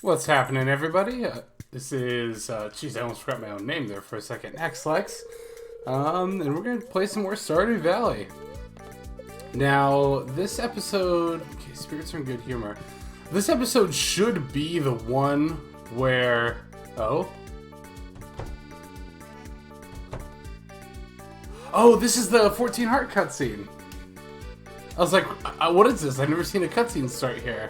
What's happening, everybody? This is, geez, I almost forgot my own name there for a second. Xlex. And we're gonna play some more Stardew Valley. Now, this episode, okay, spirits are in good humor. This episode should be the one where, oh, this is the 14 heart cutscene. I was like, what is this? I've never seen a cutscene start here.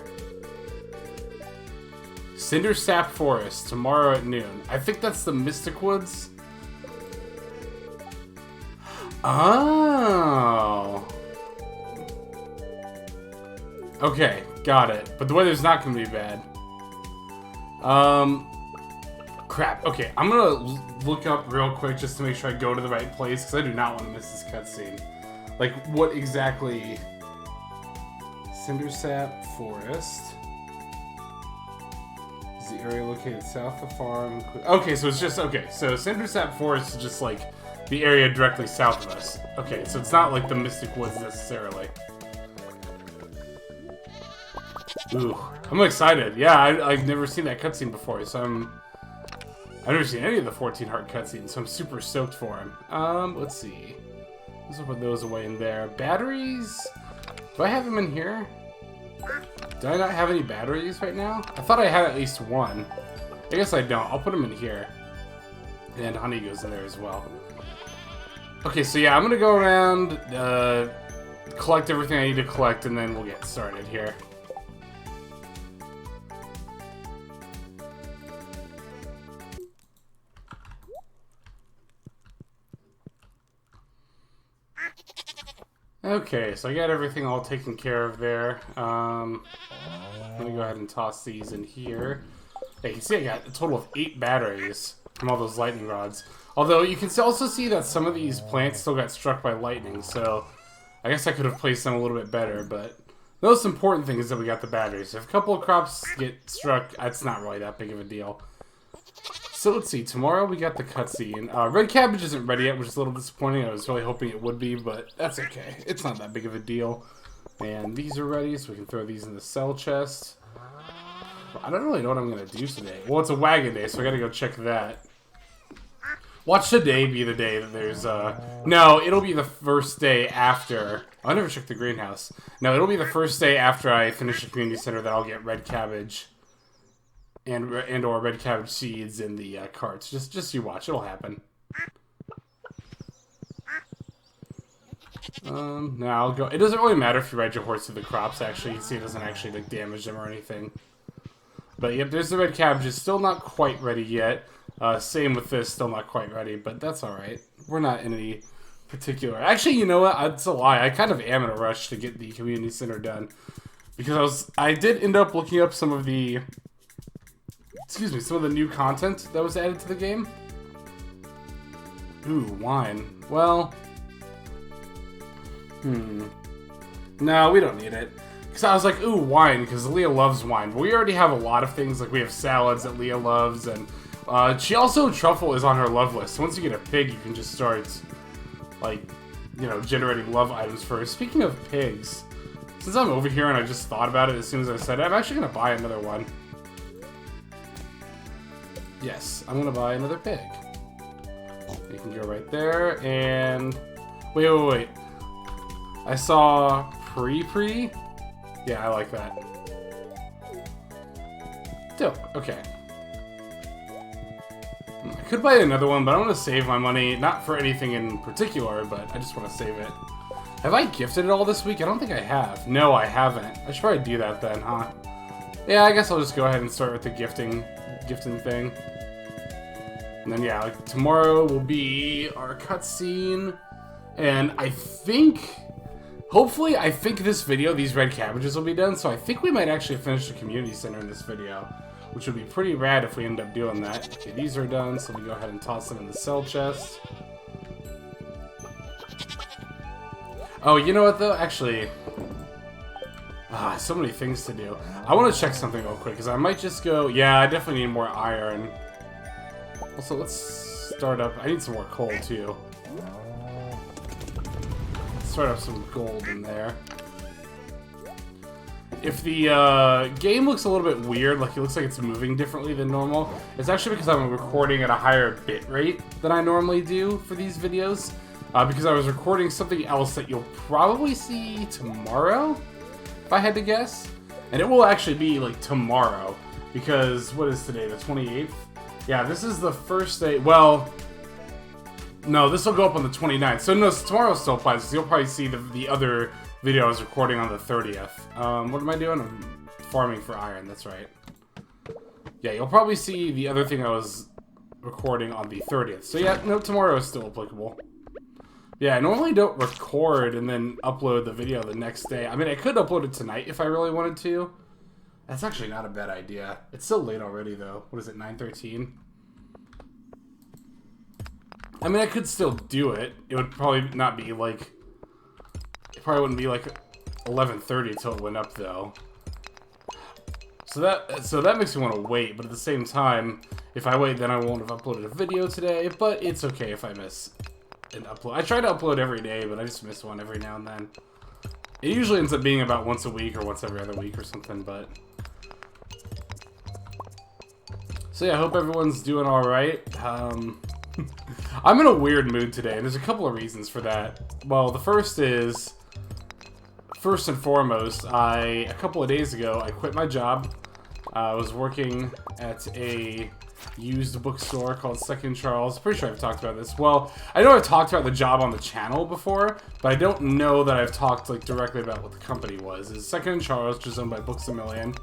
Cinder Sap Forest, tomorrow at noon. I think that's the Mystic Woods. Oh. Okay, got it. But the weather's not going to be bad. Crap. Okay, I'm going to look up real quick just to make sure I go to the right place, because I do not want to miss this cutscene. Like, what exactly... Cinder Sap Forest... the area located south of the farm. Okay, so it's just, okay, so Cindersap Forest is just like the area directly south of us. Okay, so it's not like the Mystic Woods necessarily. Ooh, I'm excited. Yeah, I've never seen that cutscene before, so I've never seen any of the 14 heart cutscenes, so I'm super stoked for him. Let's see. Let's put those away in there. Batteries? Do I have them in here? Do I not have any batteries right now? I thought I had at least one. I guess I don't. I'll put them in here. And honey goes in there as well. Okay, so yeah, I'm going to go around, collect everything I need to collect, and then we'll get started here. Okay, so I got everything all taken care of there. Let me go ahead and toss these in here. Hey, you can see I got a total of 8 batteries from all those lightning rods. Although, you can also see that some of these plants still got struck by lightning, so I guess I could have placed them a little bit better, but the most important thing is that we got the batteries. If a couple of crops get struck, that's not really that big of a deal. So let's see, tomorrow we got the cutscene. Red cabbage isn't ready yet, which is a little disappointing. I was really hoping it would be, but that's okay. It's not that big of a deal. And these are ready, so we can throw these in the cell chest. I don't really know what I'm going to do today. Well, it's a wagon day, so I got to go check that. Watch today be the day that there's, no, it'll be the first day after... I never checked the greenhouse. No, it'll be the first day after I finish the community center that I'll get red cabbage. And or red cabbage seeds in the carts. Just you watch, it'll happen. Now I'll go. It doesn't really matter if you ride your horse through the crops. Actually, you see it doesn't actually like damage them or anything. But yep, there's the red cabbage. It's still not quite ready yet. Same with this, still not quite ready, but that's all right. We're not in any particular. Actually, you know what? That's a lie. I kind of am in a rush to get the community center done because I did end up looking up some of the. Excuse me, some of the new content that was added to the game. Ooh, wine. Well... No, we don't need it. Because I was like, ooh, wine, because Leah loves wine. But we already have a lot of things, like we have salads that Leah loves, and she also, truffle is on her love list. So once you get a pig, you can just start, like, you know, generating love items for her. Speaking of pigs, since I'm over here and I just thought about it as soon as I said it, I'm actually going to buy another one. Yes, I'm gonna buy another pig. You can go right there, and... Wait. I saw pre-pre? Yeah, I like that. Dope, okay. I could buy another one, but I want to save my money. Not for anything in particular, but I just want to save it. Have I gifted it all this week? I don't think I have. No, I haven't. I should probably do that then, huh? Yeah, I guess I'll just go ahead and start with the gifting thing. And then yeah, like, tomorrow will be our cutscene. And I think, hopefully, I think this video, these red cabbages will be done. So I think we might actually finish the community center in this video, which would be pretty rad if we end up doing that. Okay, these are done, so we go ahead and toss them in the cell chest. Oh, you know what though? Actually, so many things to do. I want to check something real quick, because I might just go... Yeah, I definitely need more iron. Also, let's start up... I need some more coal, too. Let's start up some gold in there. if the game looks a little bit weird, like it looks like it's moving differently than normal, it's actually because I'm recording at a higher bit rate than I normally do for these videos. Because I was recording something else that you'll probably see tomorrow, if I had to guess. And it will actually be like tomorrow, because what is today, the 28th? Yeah, this is the first day. Well, no, this will go up on the 29th. So no, tomorrow still applies. So you'll probably see the other video I was recording on the 30th. What am I doing? I'm farming for iron, that's right. Yeah, you'll probably see the other thing I was recording on the 30th. So yeah, no, tomorrow is still applicable. Yeah, I normally don't record and then upload the video the next day. I mean, I could upload it tonight if I really wanted to. That's actually not a bad idea. It's so late already, though. What is it, 9:13? I mean, I could still do it. It would probably not be like... It probably wouldn't be like 11:30 until it went up, though. So that makes me want to wait, but at the same time, if I wait, then I won't have uploaded a video today, but it's okay if I miss an upload. I try to upload every day, but I just miss one every now and then. It usually ends up being about once a week or once every other week or something, but... So yeah, I hope everyone's doing alright. I'm in a weird mood today, and there's a couple of reasons for that. Well, the first is... First and foremost, a couple of days ago, I quit my job. I was working at a used bookstore called Second Charles. Pretty sure I've talked about this. Well, I know I've talked about the job on the channel before, but I don't know that I've talked like directly about what the company was. It's Second Charles, which is owned by Books A Million.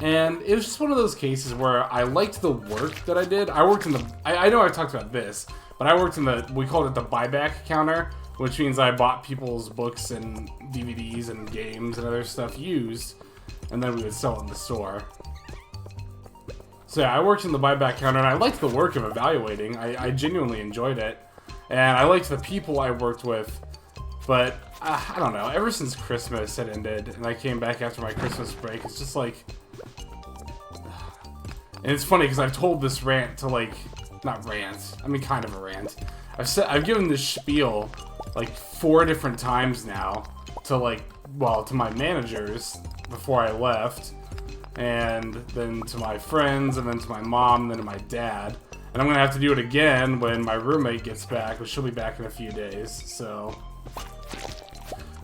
And it was just one of those cases where I liked the work that I did. I worked in the... I know I've talked about this, but I worked in the... We called it the buyback counter, which means I bought people's books and DVDs and games and other stuff used, and then we would sell it in the store. So yeah, I worked in the buyback counter, and I liked the work of evaluating. I genuinely enjoyed it, and I liked the people I worked with, but I don't know, ever since Christmas had ended, and I came back after my Christmas break, it's just like... And it's funny, because I've told this rant to, like... Not rant, I mean kind of a rant. I've given this spiel like 4 different times now to like, well, to my managers before I left, and then to my friends, and then to my mom, and then to my dad. And I'm gonna have to do it again when my roommate gets back, which she'll be back in a few days, so...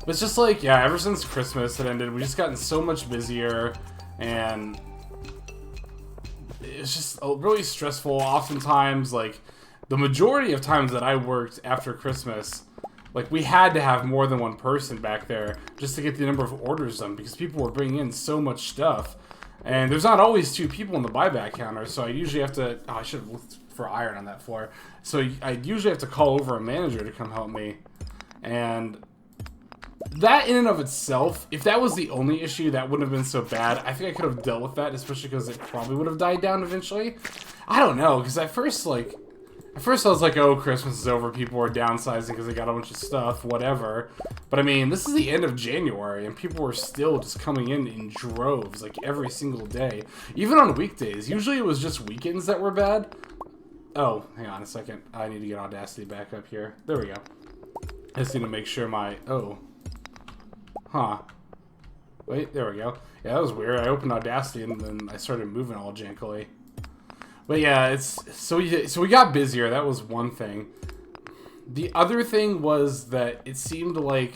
It's just like, yeah, ever since Christmas had ended, we've just gotten so much busier, and... It's just really stressful. Oftentimes, like, the majority of times that I worked after Christmas, like, we had to have more than one person back there just to get the number of orders done, because people were bringing in so much stuff. And there's not always 2 people on the buyback counter, so I usually have to... Oh, I should have looked for iron on that floor. So I usually have to call over a manager to come help me. And that in and of itself, if that was the only issue, that wouldn't have been so bad. I think I could have dealt with that, especially because it probably would have died down eventually. I don't know, because at first I was like, oh, Christmas is over, people were downsizing because they got a bunch of stuff, whatever. But I mean, this is the end of January, and people were still just coming in droves, like every single day. Even on weekdays. Usually it was just weekends that were bad. Oh, hang on a second. I need to get Audacity back up here. There we go. I just need to make sure my... Oh. Huh. Wait, there we go. Yeah, that was weird. I opened Audacity and then I started moving all jankily. But yeah, it's so we got busier. That was one thing. The other thing was that it seemed like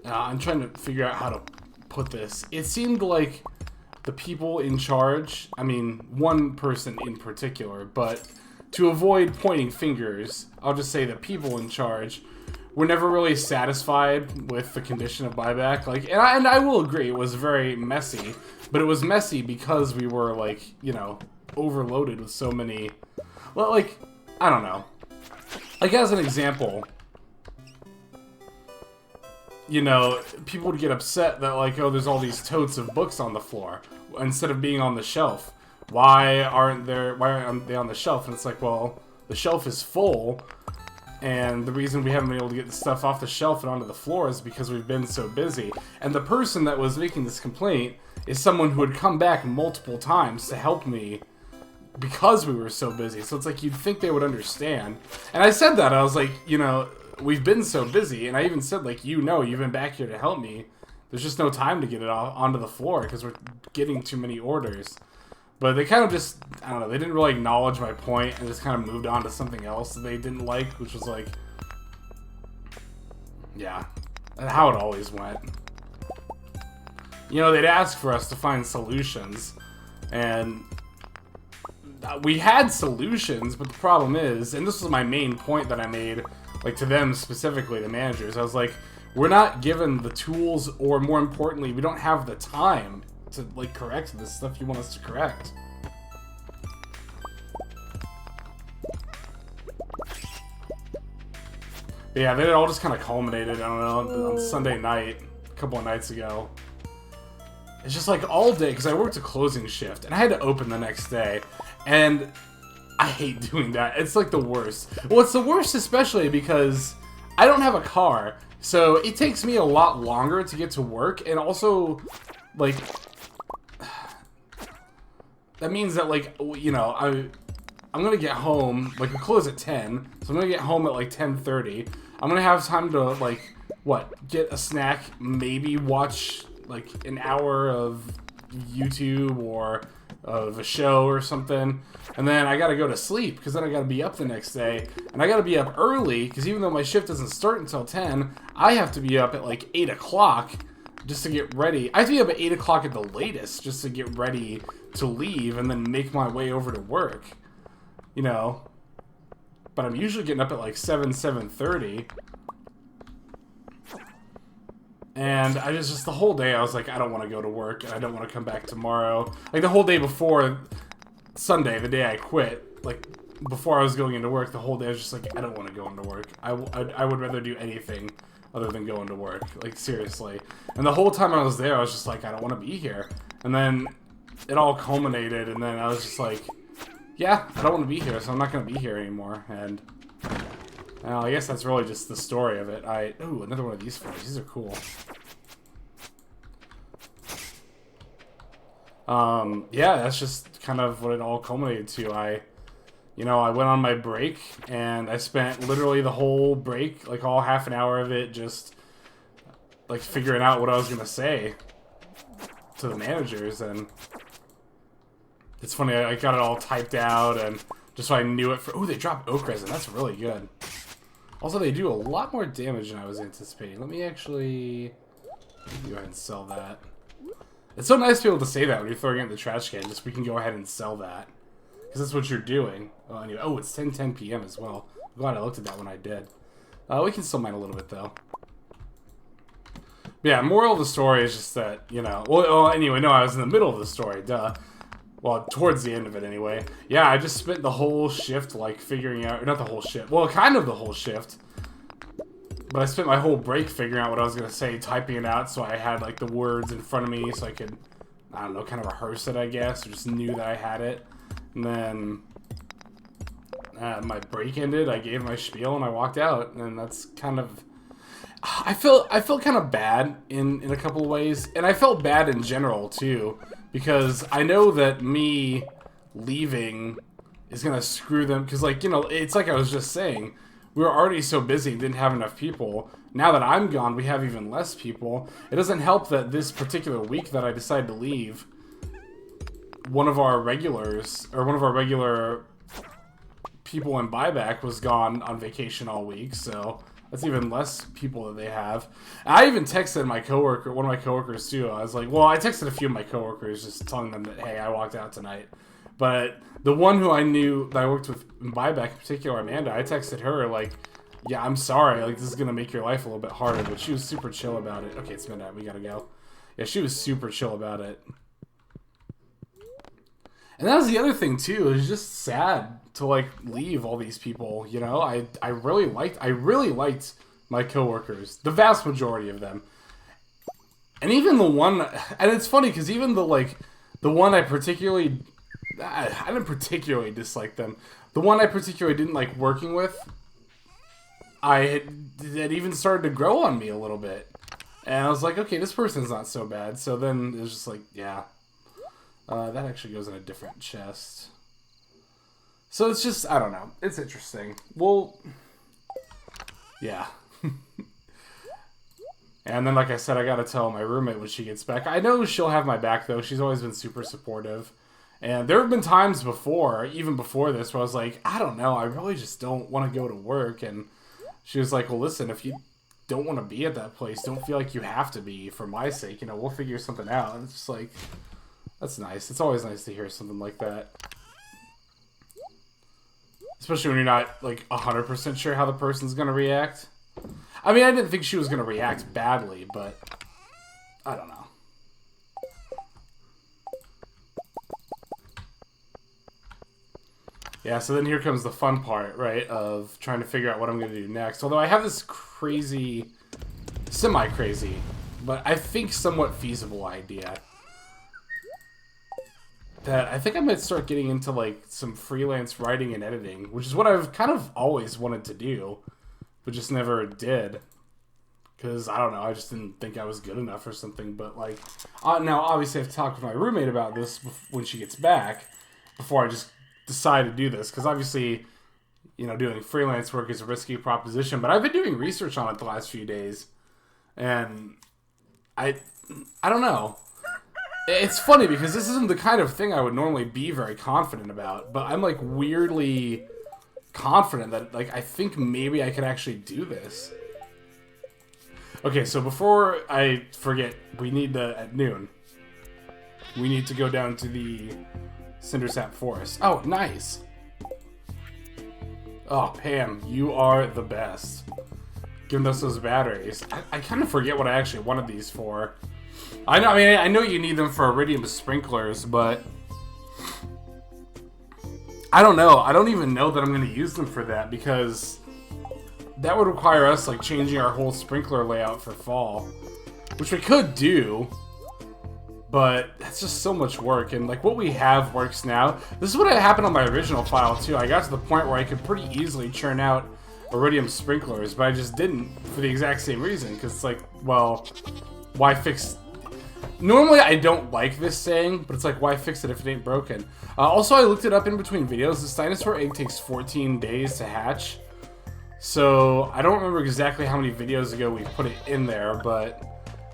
I'm trying to figure out how to put this. It seemed like the people in charge, I mean, one person in particular, but to avoid pointing fingers, I'll just say the people in charge were never really satisfied with the condition of buyback. Like, and I will agree, it was very messy, but it was messy because we were, like, you know, overloaded with so many... Well, like, I don't know. Like, as an example, you know, people would get upset that, like, oh, there's all these totes of books on the floor instead of being on the shelf. Why aren't they on the shelf? And it's like, well, the shelf is full, and the reason we haven't been able to get the stuff off the shelf and onto the floor is because we've been so busy. And the person that was making this complaint is someone who had come back multiple times to help me because we were so busy. So it's like, you'd think they would understand. And I said that, I was like, you know, we've been so busy, and I even said, like, you know, you've been back here to help me. there's just no time to get it onto the floor because we're getting too many orders. But they kind of just, I don't know, they didn't really acknowledge my point and just kind of moved on to something else that they didn't like, which was like, yeah, how it always went. You know, they'd ask for us to find solutions, and we had solutions, but the problem is, and this was my main point that I made, like to them specifically, the managers, I was like, we're not given the tools, or more importantly, we don't have the time to like correct this stuff you want us to correct. But yeah, then it all just kind of culminated, I don't know, on Sunday night, a couple of nights ago. It's just like all day, because I worked a closing shift, and I had to open the next day, and I hate doing that. It's like the worst. Well, it's the worst especially because I don't have a car, so it takes me a lot longer to get to work, and also, like, that means that, like, you know, I'm gonna get home, like, we close at 10, so I'm gonna get home at, like, 10:30. I'm gonna have time to, like, what, get a snack, maybe watch, like, an hour of YouTube or of a show or something, and then I gotta go to sleep, because then I gotta be up the next day, and I gotta be up early, because even though my shift doesn't start until 10, I have to be up at, like, 8 o'clock just to get ready. I have to be up at 8 o'clock at the latest just to get ready to leave and then make my way over to work. You know, but I'm usually getting up at like 7:30, and I just the whole day I was like, I don't want to go to work, and I don't want to come back tomorrow. Like the whole day before Sunday, the day I quit, like before I was going into work, the whole day I was just like, I don't want to go into work. I would rather do anything other than go into work, like seriously. And the whole time I was there, I was just like, I don't want to be here. And then it all culminated, and then I was just like, yeah, I don't want to be here, so I'm not going to be here anymore, and well, I guess that's really just the story of it. Ooh, another one of these photos. These are cool. Yeah, that's just kind of what it all culminated to. You know, I went on my break, and I spent literally the whole break, like all half an hour of it, just, like, figuring out what I was going to say to the managers, and it's funny, I got it all typed out, and just so I knew it for... Ooh, they dropped oak resin. That's really good. Also, they do a lot more damage than I was anticipating. Let me actually go ahead and sell that. It's so nice to be able to say that when you're throwing it in the trash can. Just, we can go ahead and sell that. Because that's what you're doing. Well, anyway, oh, it's 10:10 p.m. as well. I'm glad I looked at that when I did. We can still mine a little bit, though. But yeah, moral of the story is just that, you know... Well, anyway, no, I was in the middle of the story, duh. Well, towards the end of it, anyway. Yeah, I just spent the whole shift, like, figuring out... Or not the whole shift. Well, kind of the whole shift. But I spent my whole break figuring out what I was going to say, typing it out, so I had, like, the words in front of me, so I could, I don't know, kind of rehearse it, I guess, or just knew that I had it. And then... my break ended, I gave my spiel, and I walked out. And that's kind of... I felt kind of bad in a couple of ways. And I felt bad in general, too. Because I know that me leaving is going to screw them. Because, like, you know, it's like I was just saying. We were already so busy and didn't have enough people. Now that I'm gone, we have even less people. It doesn't help that this particular week that I decided to leave, one of our regulars, or one of our regular people in buyback was gone on vacation all week. So that's even less people that they have. I even texted my coworker, one of my coworkers too. I was like, well, I texted a few of my coworkers just telling them that, hey, I walked out tonight. But the one who I knew that I worked with in buyback, in particular, Amanda, I texted her like, yeah, I'm sorry, like this is gonna make your life a little bit harder. But she was super chill about it. Okay, it's midnight, we gotta go. Yeah, she was super chill about it. And that was the other thing too. It was just sad to like leave all these people. You know, I really liked my coworkers, the vast majority of them, and even the one. And it's funny because even the one I didn't particularly dislike them. The one I particularly didn't like working with, it even started to grow on me a little bit, and I was like, okay, this person's not so bad. So then it was just like, yeah. That actually goes in a different chest. So it's just, I don't know. It's interesting. Well, yeah. And then, like I said, I gotta tell my roommate when she gets back. I know she'll have my back, though. She's always been super supportive. And there have been times before, even before this, where I was like, I don't know, I really just don't want to go to work. And she was like, well, listen, if you don't want to be at that place, don't feel like you have to be for my sake. You know, we'll figure something out. And it's just like, that's nice. It's always nice to hear something like that. Especially when you're not, like, 100% sure how the person's going to react. I mean, I didn't think she was going to react badly, but I don't know. Yeah, so then here comes the fun part, right, of trying to figure out what I'm going to do next. Although I have this crazy, semi-crazy, but I think somewhat feasible idea that I think I might start getting into, like, some freelance writing and editing, which is what I've kind of always wanted to do, but just never did. Because, I don't know, I just didn't think I was good enough or something, but, like, now, obviously, I have to talk with my roommate about this when she gets back, before I just decide to do this, because obviously, you know, doing freelance work is a risky proposition, but I've been doing research on it the last few days, and I don't know. It's funny, because this isn't the kind of thing I would normally be very confident about, but I'm, like, weirdly confident that, like, I think maybe I could actually do this. Okay, so before I forget, at noon, we need to go down to the Cindersap Forest. Oh, nice. Oh, Pam, you are the best. Giving us those batteries. I kind of forget what I actually wanted these for. I know you need them for iridium sprinklers, but I don't know. I don't even know that I'm going to use them for that, because that would require us, like, changing our whole sprinkler layout for fall, which we could do. But that's just so much work, and, like, what we have works now. This is what happened on my original file, too. I got to the point where I could pretty easily churn out iridium sprinklers, but I just didn't for the exact same reason, because it's like, well, why fix... Normally, I don't like this saying, but it's like, why fix it if it ain't broken? Also, I looked it up in between videos. This dinosaur egg takes 14 days to hatch, so I don't remember exactly how many videos ago we put it in there, but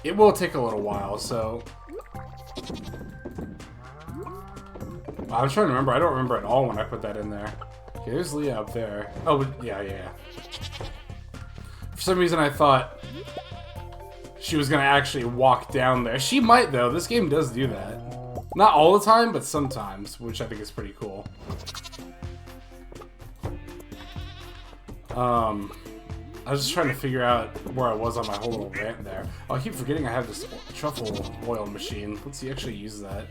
it will take a little while, so... I was trying to remember. I don't remember at all when I put that in there. Okay, there's Leah up there. Oh, but yeah. For some reason, I thought she was going to actually walk down there. She might, though. This game does do that. Not all the time, but sometimes, which I think is pretty cool. I was just trying to figure out where I was on my whole little rant there. Oh, I keep forgetting I have this truffle oil machine. Let's see, actually use that.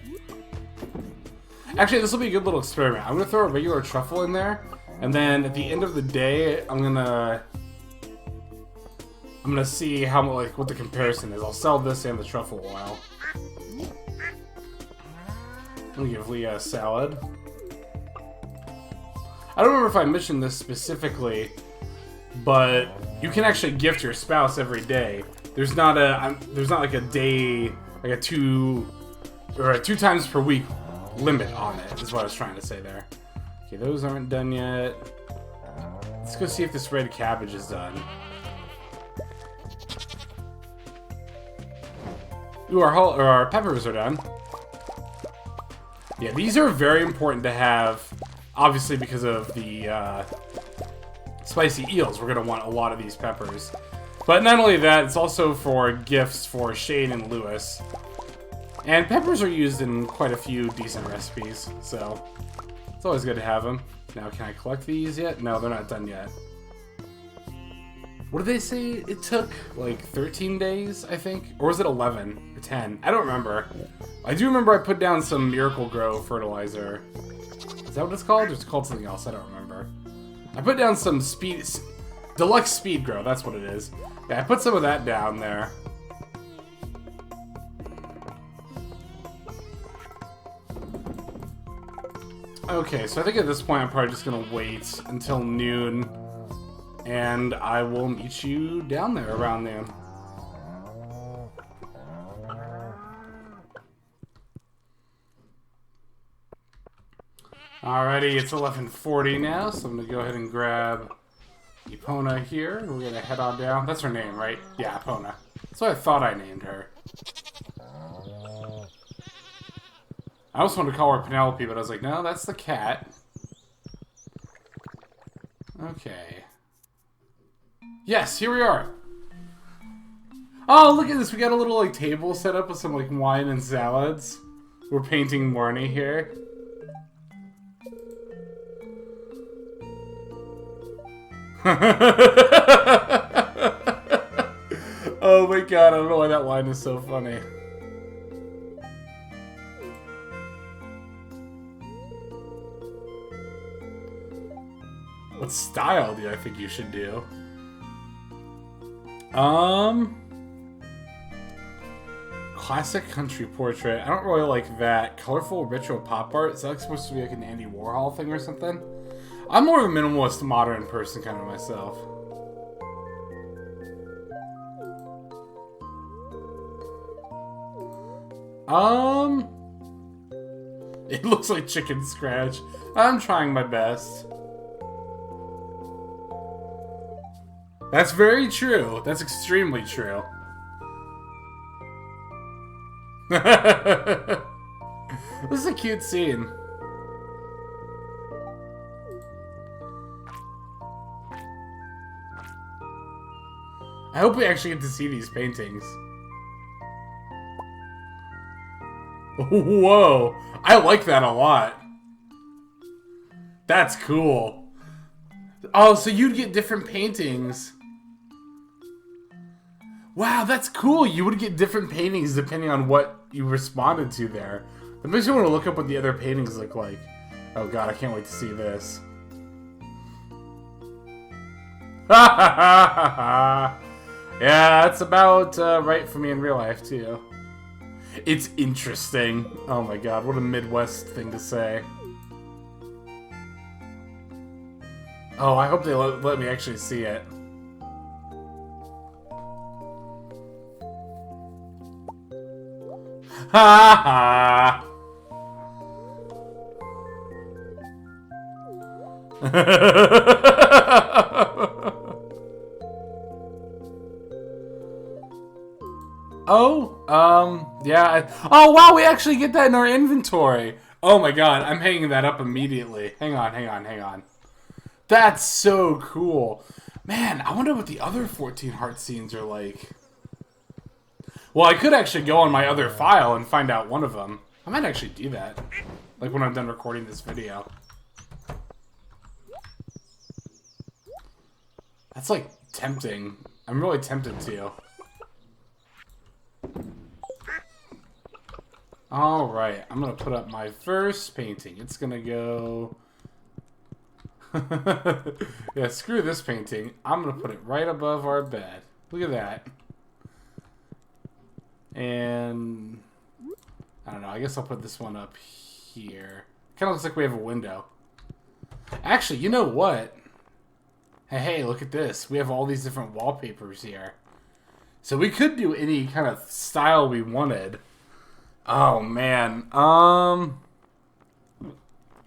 Actually, this will be a good little experiment. I'm going to throw a regular truffle in there, and then at the end of the day, I'm gonna see how, like, what the comparison is. I'll sell this and the truffle oil. Let me give Leah a salad. I don't remember if I mentioned this specifically, but you can actually gift your spouse every day. There's not like a day, like a two times per week limit on it, is what I was trying to say there. Okay, those aren't done yet. Let's go see if this red cabbage is done. Ooh, our peppers are done. Yeah, these are very important to have, obviously because of the spicy eels. We're going to want a lot of these peppers. But not only that, it's also for gifts for Shane and Lewis. And peppers are used in quite a few decent recipes, so it's always good to have them. Now, can I collect these yet? No, they're not done yet. What did they say it took? Like 13 days, I think? Or was it 11 or 10? I don't remember. I do remember I put down some Miracle Grow fertilizer. Is that what it's called? Or it's called something else? I don't remember. I put down some Deluxe Speed Grow, that's what it is. Yeah, I put some of that down there. Okay, so I think at this point I'm probably just gonna wait until noon, and I will meet you down there around noon. Alrighty, it's 11:40 now, so I'm gonna go ahead and grab Epona here. We're gonna head on down. That's her name, right? Yeah, Epona. That's what I thought I named her. I also wanted to call her Penelope, but I was like, no, that's the cat. Okay. Yes, here we are. Oh, look at this. We got a little, like, table set up with some, like, wine and salads. We're painting Marnie here. Oh my god, I don't know why that line is so funny. What style do I think you should do? Classic country portrait. I don't really like that. Colorful retro pop art. Is that like supposed to be like an Andy Warhol thing or something? I'm more of a minimalist modern person kind of myself. It looks like chicken scratch. I'm trying my best. That's very true. That's extremely true. This is a cute scene. I hope we actually get to see these paintings. Whoa, I like that a lot. That's cool. Oh, so you'd get different paintings. Wow, that's cool. You would get different paintings depending on what you responded to there. That makes me want to look up what the other paintings look like. Oh god, I can't wait to see this. Yeah, that's about right for me in real life, too. It's interesting. Oh my god, what a Midwest thing to say. Oh, I hope they let me actually see it. Ha ha! Oh, yeah. Oh, wow, we actually get that in our inventory. Oh my god, I'm hanging that up immediately. Hang on. That's so cool. Man, I wonder what the other 14 heart scenes are like. Well, I could actually go on my other file and find out one of them. I might actually do that. Like when I'm done recording this video. That's like tempting. I'm really tempted to. Alright, I'm gonna put up my first painting. It's gonna go... Yeah, screw this painting. I'm gonna put it right above our bed. Look at that. And... I don't know, I guess I'll put this one up here. Kinda looks like we have a window. Actually, you know what? Hey, look at this. We have all these different wallpapers here. So we could do any kind of style we wanted. Oh, man. Oh,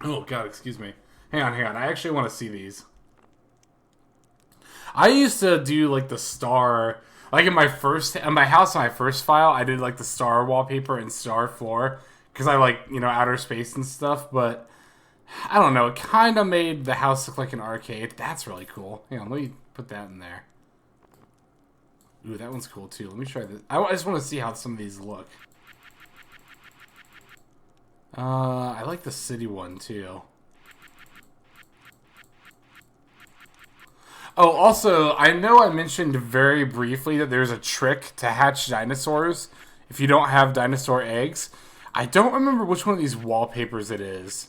God, excuse me. Hang on. I actually want to see these. I used to do, like, the star... Like, in my house, in my first file, I did, like, the star wallpaper and star floor. Because I like, you know, outer space and stuff. But, I don't know. It kind of made the house look like an arcade. That's really cool. Hang on, let me put that in there. Ooh, that one's cool, too. Let me try this. I just want to see how some of these look. I like the city one, too. Oh, also, I know I mentioned very briefly that there's a trick to hatch dinosaurs if you don't have dinosaur eggs. I don't remember which one of these wallpapers it is.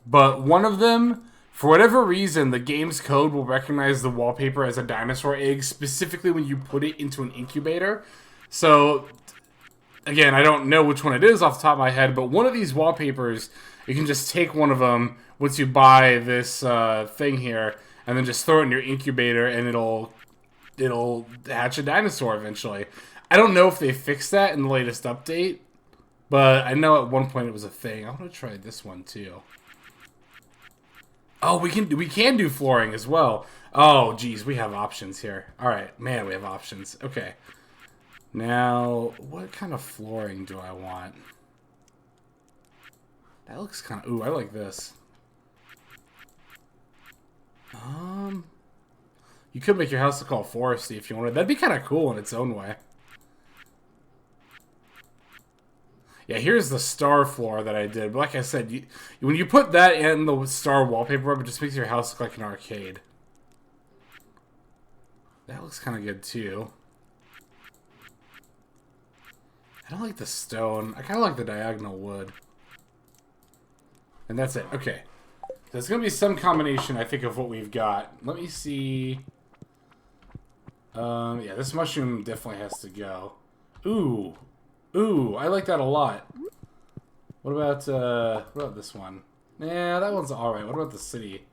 But one of them, for whatever reason, the game's code will recognize the wallpaper as a dinosaur egg, specifically when you put it into an incubator. So... Again, I don't know which one it is off the top of my head, but one of these wallpapers, you can just take one of them once you buy this thing here, and then just throw it in your incubator, and it'll hatch a dinosaur eventually. I don't know if they fixed that in the latest update, but I know at one point it was a thing. I want to try this one too. Oh, we can do flooring as well. Oh, geez, we have options here. All right, man, we have options. Okay. Now, what kind of flooring do I want? That looks kind of... Ooh, I like this. You could make your house look all foresty if you wanted. That'd be kind of cool in its own way. Yeah, here's the star floor that I did. But like I said, when you put that in the star wallpaper up, it just makes your house look like an arcade. That looks kind of good, too. I don't like the stone. I kind of like the diagonal wood. And that's it. Okay. There's going to be some combination, I think, of what we've got. Let me see. Yeah, this mushroom definitely has to go. Ooh. Ooh, I like that a lot. What about this one? Yeah, that one's alright. What about the city?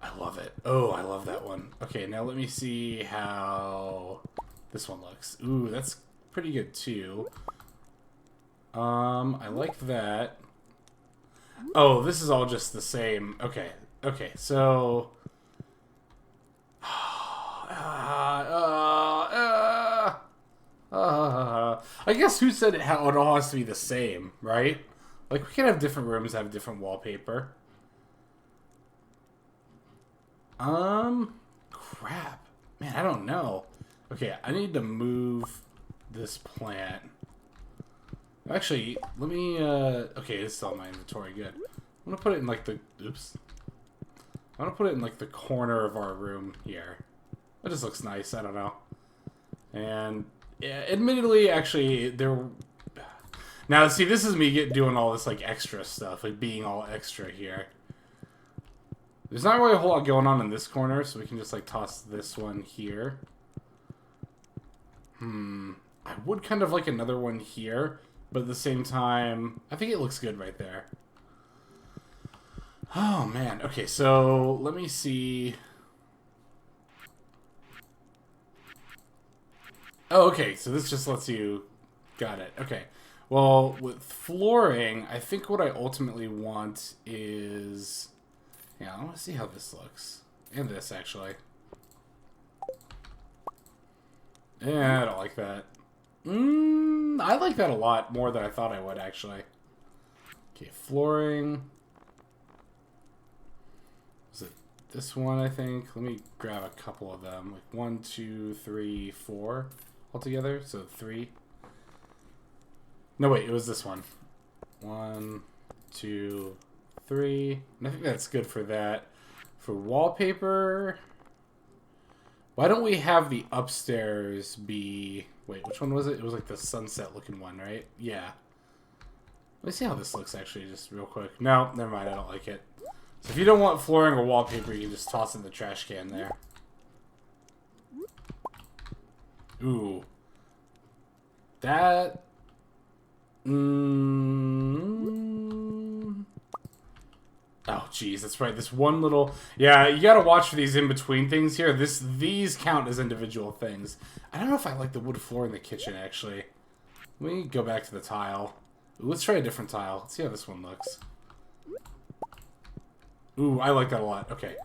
I love it. Oh, I love that one. Okay, now let me see how this one looks. Ooh, that's pretty good too. I like that. Oh, this is all just the same. Okay, okay, so... I guess who said it all has to be the same, right? Like, we can have different rooms have different wallpaper. Crap. Man, I don't know. Okay, I need to move this plant. Actually, let me, okay, it's still in my inventory, good. I'm gonna put it in, like, the, oops. I'm gonna put it in, like, the corner of our room here. That just looks nice, I don't know. And, yeah, admittedly, actually, there... Now, see, this is me doing all this, like, extra stuff, like, being all extra here. There's not really a whole lot going on in this corner, so we can just, like, toss this one here. I would kind of like another one here, but at the same time, I think it looks good right there. Oh, man. Okay, so let me see. Oh, okay, so this just lets you... Got it. Okay. Well, with flooring, I think what I ultimately want is... Yeah, I want to see how this looks. And this, actually. Yeah, I don't like that. I like that a lot more than I thought I would, actually. Okay, flooring. Is it this one, I think? Let me grab a couple of them. Like 1, 2, 3, 4 altogether. So 3. No, wait, it was this one. 1, 2, 3. And I think that's good for that. For wallpaper... Why don't we have the upstairs be... Wait, which one was it? It was like the sunset-looking one, right? Yeah. Let me see how this looks, actually, just real quick. No, never mind, I don't like it. So if you don't want flooring or wallpaper, you can just toss it in the trash can there. Ooh. That... Oh, jeez, that's right. This one little... Yeah, you gotta watch for these in-between things here. These count as individual things. I don't know if I like the wood floor in the kitchen, actually. Let me go back to the tile. Ooh, let's try a different tile. Let's see how this one looks. Ooh, I like that a lot. Okay.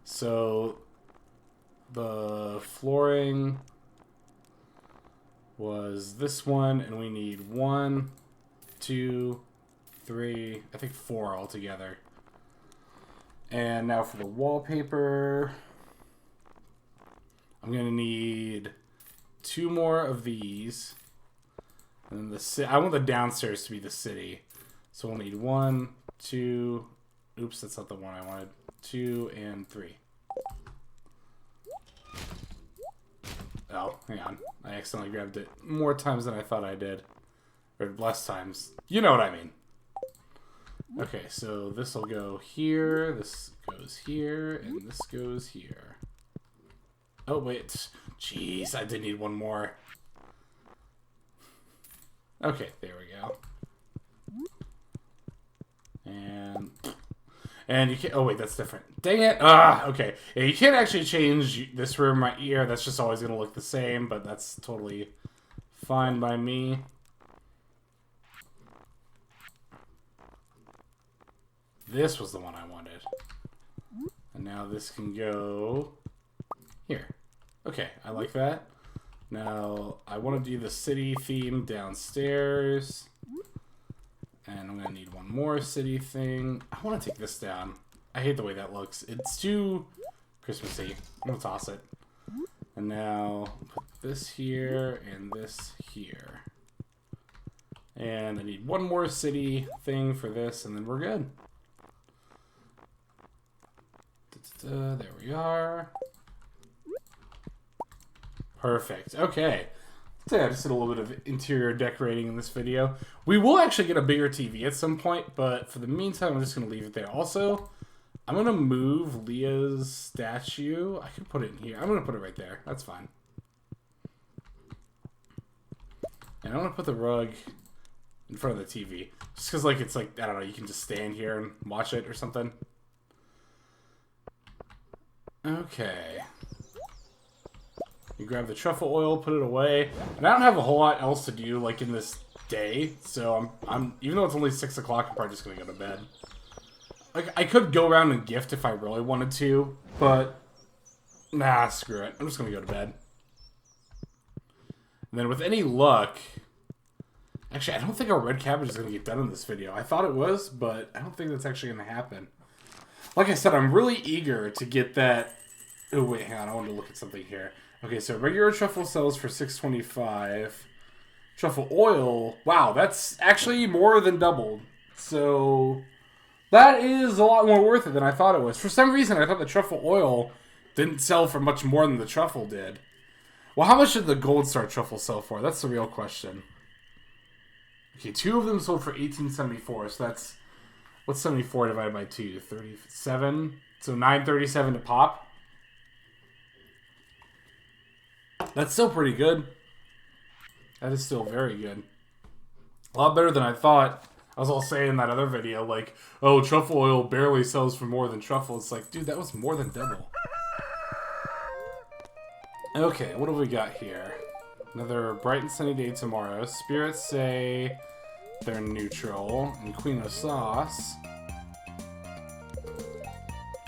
So, the flooring was this one, and we need 1, 2, 3, I think 4 altogether. And now for the wallpaper, I'm going to need 2 more of these. And then I want the downstairs to be the city. So we'll need 1, 2, oops, that's not the one I wanted. 2 and 3. Oh, hang on. I accidentally grabbed it more times than I thought I did. Or less times. You know what I mean. Okay, so this will go here, this goes here, and this goes here. Oh, wait. Jeez, I did need one more. Okay, there we go. And you can't... Oh, wait, that's different. Dang it! Ah, okay. Yeah, you can't actually change this room right here. That's just always going to look the same, but that's totally fine by me. This was the one I wanted. And now this can go here. Okay, I like that. Now, I want to do the city theme downstairs. And I'm going to need one more city thing. I want to take this down. I hate the way that looks. It's too Christmassy. I'm going to toss it. And now, put this here and this here. And I need one more city thing for this, and then we're good. There we are. Perfect. Okay. So yeah, I just did a little bit of interior decorating in this video. We will actually get a bigger TV at some point, but for the meantime, I'm just going to leave it there. Also, I'm going to move Leah's statue. I could put it in here. I'm going to put it right there. That's fine. And I'm going to put the rug in front of the TV. Just because, like, it's like, I don't know, you can just stand here and watch it or something. Okay. You grab the truffle oil, put it away. And I don't have a whole lot else to do, like, in this day. So I'm even though it's only 6 o'clock, I'm probably just going to go to bed. Like, I could go around and gift if I really wanted to, but nah, screw it. I'm just going to go to bed. And then with any luck... Actually, I don't think our red cabbage is going to get done in this video. I thought it was, but I don't think that's actually going to happen. Like I said, I'm really eager to get that... Oh, wait, hang on. I want to look at something here. Okay, so regular truffle sells for $6.25. Truffle oil... Wow, that's actually more than doubled. So... That is a lot more worth it than I thought it was. For some reason, I thought the truffle oil didn't sell for much more than the truffle did. Well, how much did the Gold Star truffle sell for? That's the real question. Okay, 2 of them sold for $18.74, so that's... What's 74 divided by 2? 37? So $9.37 to pop. That's still pretty good. That is still very good. A lot better than I thought. I was all saying in that other video, like, oh, truffle oil barely sells for more than truffle. It's like, dude, that was more than double. Okay, what do we got here? Another bright and sunny day tomorrow. Spirits say they're neutral. And Queen of Sauce.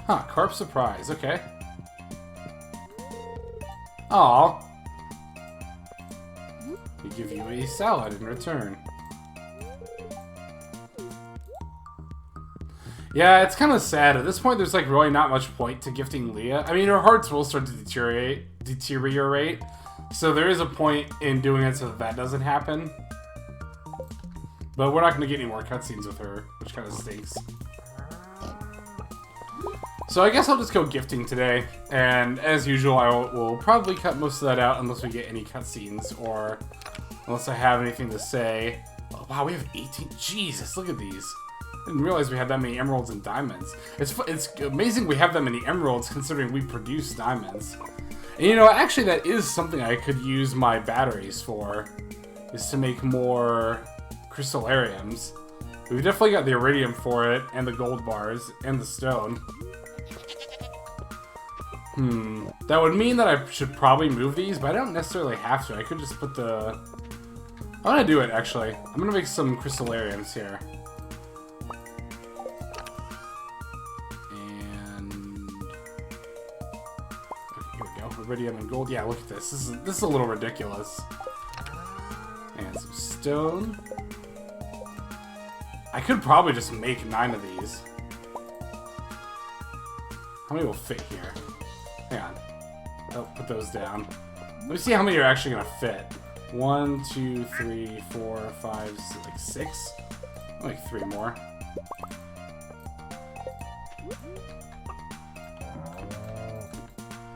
Huh, carp surprise. Okay. Aw. We give you a salad in return. Yeah, it's kind of sad. At this point, there's like really not much point to gifting Leah. I mean, her hearts will start to deteriorate. So there is a point in doing it so that that doesn't happen. But we're not going to get any more cutscenes with her, which kind of stinks. So I guess I'll just go gifting today. And as usual, I will probably cut most of that out unless we get any cutscenes or unless I have anything to say. Oh, wow, we have 18. Jesus, look at these. I didn't realize we had that many emeralds and diamonds. It's amazing we have that many emeralds considering we produce diamonds. And you know, actually that is something I could use my batteries for, is to make more crystallariums. We've definitely got the iridium for it, and the gold bars, and the stone. That would mean that I should probably move these, but I don't necessarily have to. I could just put the... I'm gonna do it, actually. I'm gonna make some crystallariums here. Iridium and gold. Yeah, look at this. This is a little ridiculous. And some stone. I could probably just make 9 of these. How many will fit here? Hang on. Oh, put those down. Let me see how many are actually gonna fit. 1, 2, 3, 4, 5, 6. Like 3 more.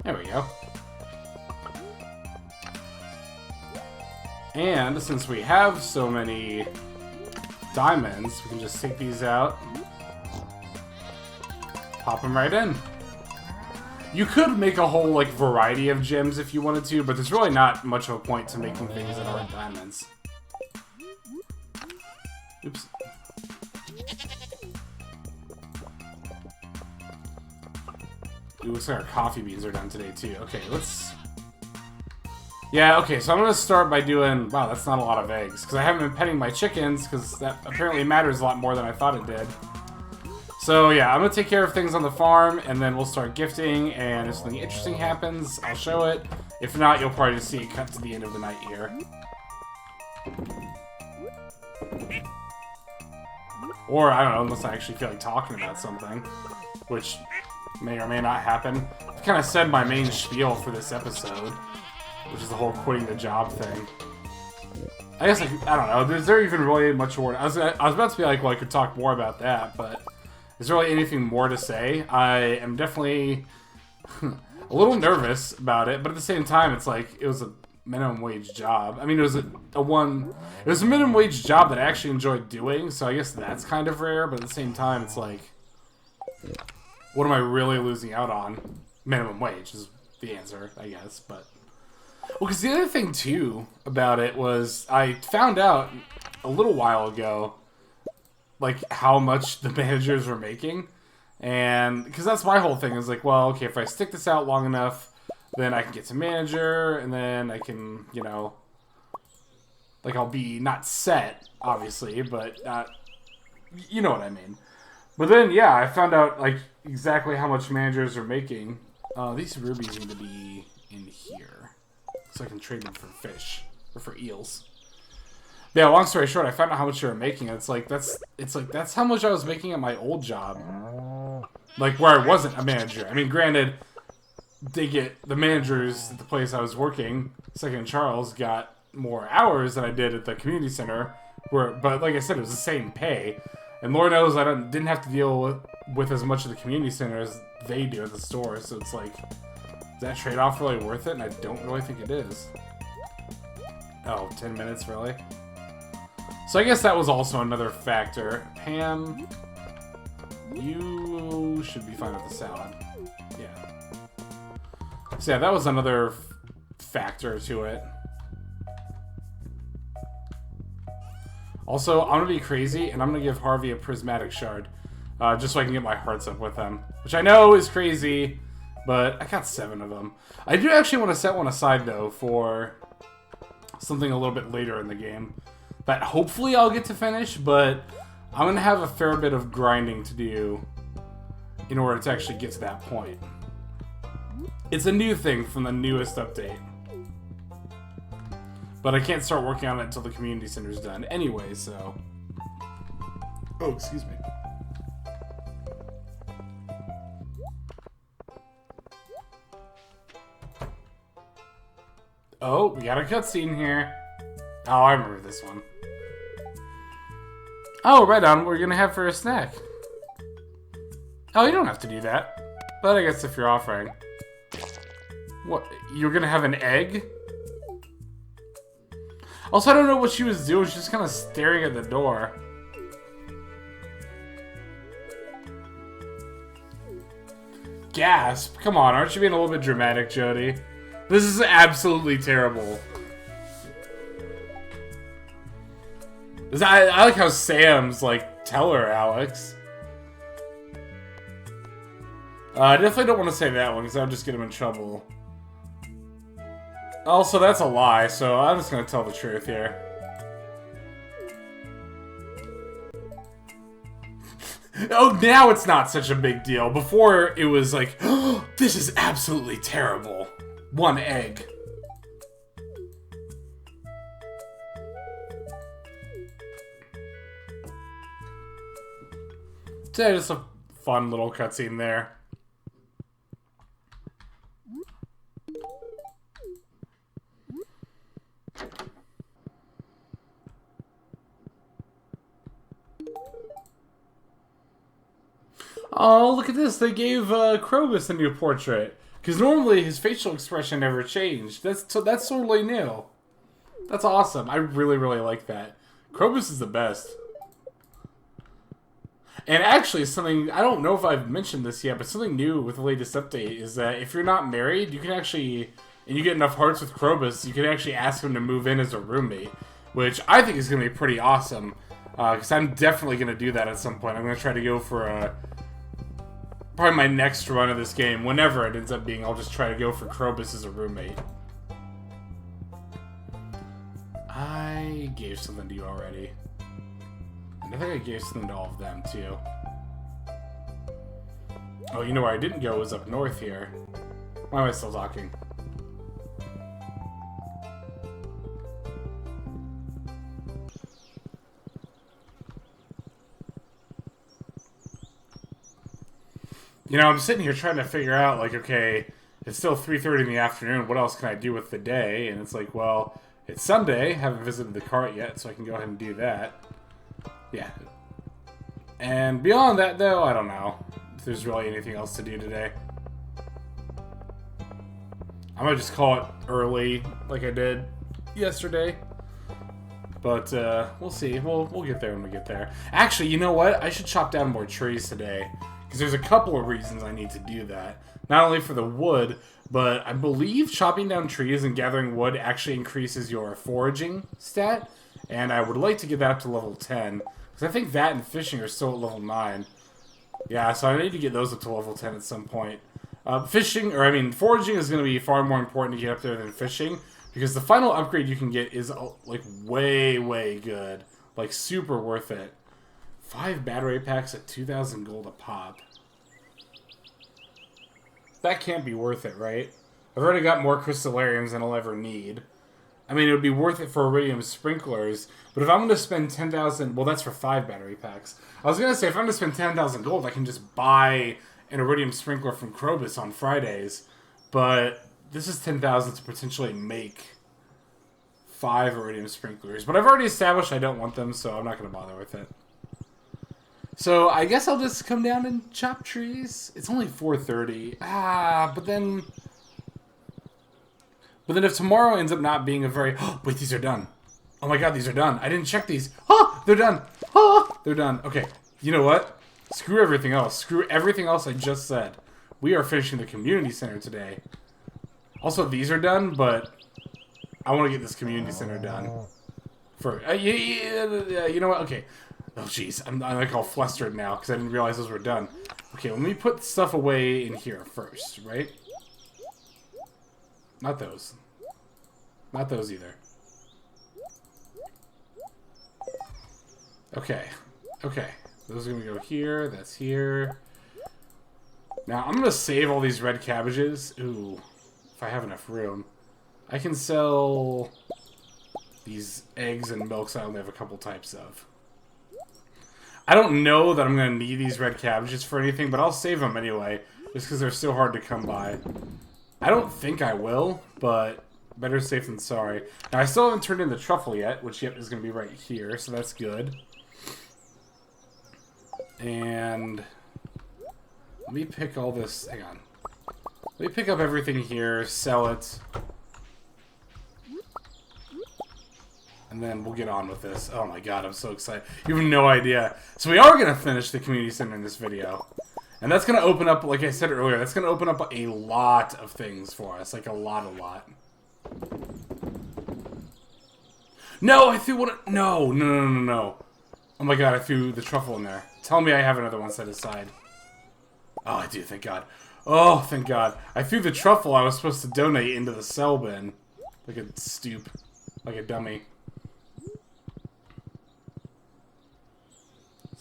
There we go. And since we have so many diamonds, we can just take these out, pop them right in. You could make a whole like variety of gems if you wanted to, but there's really not much of a point to making things that aren't diamonds. Oops. It looks like our coffee beans are done today too. Okay, let's... Yeah, okay, so I'm going to start by doing... Wow, that's not a lot of eggs. Because I haven't been petting my chickens, because that apparently matters a lot more than I thought it did. So yeah, I'm going to take care of things on the farm, and then we'll start gifting, and if something interesting happens, I'll show it. If not, you'll probably just see it cut to the end of the night here. Or, I don't know, unless I actually feel like talking about something, which may or may not happen. I've kind of said my main spiel for this episode, which is the whole quitting the job thing. I guess, like, I don't know, is there even really much more? I was about to be like, well, I could talk more about that, but is there really anything more to say? I am definitely a little nervous about it, but at the same time, it's like, it was a minimum wage job. I mean, it was it was a minimum wage job that I actually enjoyed doing, so I guess that's kind of rare, but at the same time, it's like, what am I really losing out on? Minimum wage is the answer, I guess, but... Well, because the other thing, too, about it was, I found out a little while ago, like, how much the managers were making, and, because that's my whole thing, is like, well, okay, if I stick this out long enough, then I can get to manager, and then I can, you know, like, I'll be not set, obviously, but you know what I mean. But then, yeah, I found out, like, exactly how much managers are making. These rubies need to be in here, so I can trade them for fish, or for eels. Yeah, long story short, I found out how much they were making. It's like, that's how much I was making at my old job. Like, where I wasn't a manager. I mean, granted... the managers at the place I was working, Second Charles, got more hours than I did at the community center, but like I said, it was the same pay. And Lord knows I didn't have to deal with as much of the community center as they do at the store, so it's like, is that trade-off really worth it? And I don't really think it is. Oh, 10 minutes, really? So I guess that was also another factor. Pam, you should be fine with the salad. Yeah. So yeah, that was another factor to it. Also, I'm gonna be crazy, and I'm gonna give Harvey a prismatic shard. Just so I can get my hearts up with him. Which I know is crazy, but I got 7 of them. I do actually want to set one aside, though, for something a little bit later in the game. That hopefully I'll get to finish, but I'm gonna have a fair bit of grinding to do in order to actually get to that point. It's a new thing from the newest update. But I can't start working on it until the community center's done anyway, so... Oh, excuse me. Oh, we got a cutscene here. Oh, I remember this one. Oh, right on. What we're gonna have for a snack. Oh, you don't have to do that. But I guess if you're offering. What? You're gonna have an egg? Also, I don't know what she was doing. She's just kind of staring at the door. Gasp. Come on, aren't you being a little bit dramatic, Jody? This is absolutely terrible. I like how Sam's like, tell her, Alex. I definitely don't want to say that one, because that would just get him in trouble. Also, that's a lie, so I'm just going to tell the truth here. Oh, now it's not such a big deal. Before, it was like, oh, this is absolutely terrible. 1 egg. So yeah, just a fun little cutscene there. Oh, look at this. They gave Krobus a new portrait. Because normally his facial expression never changed. That's totally new. That's awesome. I really, really like that. Krobus is the best. And actually, something, I don't know if I've mentioned this yet, but something new with the latest update is that if you're not married, you can actually, and you get enough hearts with Krobus, you can actually ask him to move in as a roommate. Which I think is going to be pretty awesome. Because I'm definitely going to do that at some point. I'm going to try to go for a... Probably my next run of this game, whenever it ends up being, I'll just try to go for Krobus as a roommate. I gave something to you already. And I think I gave something to all of them, too. Oh, you know where I didn't go was up north here. Why am I still talking? You know, I'm sitting here trying to figure out, like, okay, it's still 3:30 in the afternoon. What else can I do with the day? And it's like, well, it's Sunday. Haven't visited the cart yet, so I can go ahead and do that. Yeah. And beyond that, though, I don't know if there's really anything else to do today. I might just call it early, like I did yesterday. But we'll see. We'll get there when we get there. Actually, you know what? I should chop down more trees today. Because there's a couple of reasons I need to do that. Not only for the wood, but I believe chopping down trees and gathering wood actually increases your foraging stat. And I would like to get that up to level 10. Because I think that and fishing are still at level 9. Yeah, so I need to get those up to level 10 at some point. Foraging is going to be far more important to get up there than fishing. Because the final upgrade you can get is, like, way, way good. Like, super worth it. 5 battery packs at 2,000 gold a pop. That can't be worth it, right? I've already got more crystallariums than I'll ever need. I mean, it would be worth it for iridium sprinklers, but if I'm going to spend 10,000... Well, that's for 5 battery packs. I was going to say, if I'm going to spend 10,000 gold, I can just buy an iridium sprinkler from Krobus on Fridays. But this is 10,000 to potentially make 5 iridium sprinklers. But I've already established I don't want them, so I'm not going to bother with it. So I guess I'll just come down and chop trees. It's only 4:30. But then if tomorrow ends up not being a very... Oh, wait, these are done. Oh my god, these are done. I didn't check these. Oh, they're done. Oh, they're done. Okay, you know what? Screw everything else. Screw everything else I just said. We are finishing the community center today. Also, these are done, but I want to get this community center done. You know what? Okay. Oh, jeez. I'm like all flustered now because I didn't realize those were done. Okay, let me put stuff away in here first, right? Not those. Not those either. Okay. Okay. Those are going to go here. That's here. Now, I'm going to save all these red cabbages. Ooh. If I have enough room. I can sell these eggs and milks I only have a couple types of. I don't know that I'm going to need these red cabbages for anything, but I'll save them anyway, just because they're so hard to come by. I don't think I will, but better safe than sorry. Now, I still haven't turned in the truffle yet, which yep, is going to be right here, so that's good. And let me pick all this... Hang on. Let me pick up everything here, sell it. And then we'll get on with this. Oh my god, I'm so excited. You have no idea. So we are going to finish the community center in this video. And that's going to open up, like I said earlier, that's going to open up a lot of things for us. Like a lot. No, I threw one... No. Oh my god, I threw the truffle in there. Tell me I have another one set aside. Oh, I do, thank god. Oh, thank god. I threw the truffle I was supposed to donate into the sell bin. Like a stoop. Like a dummy.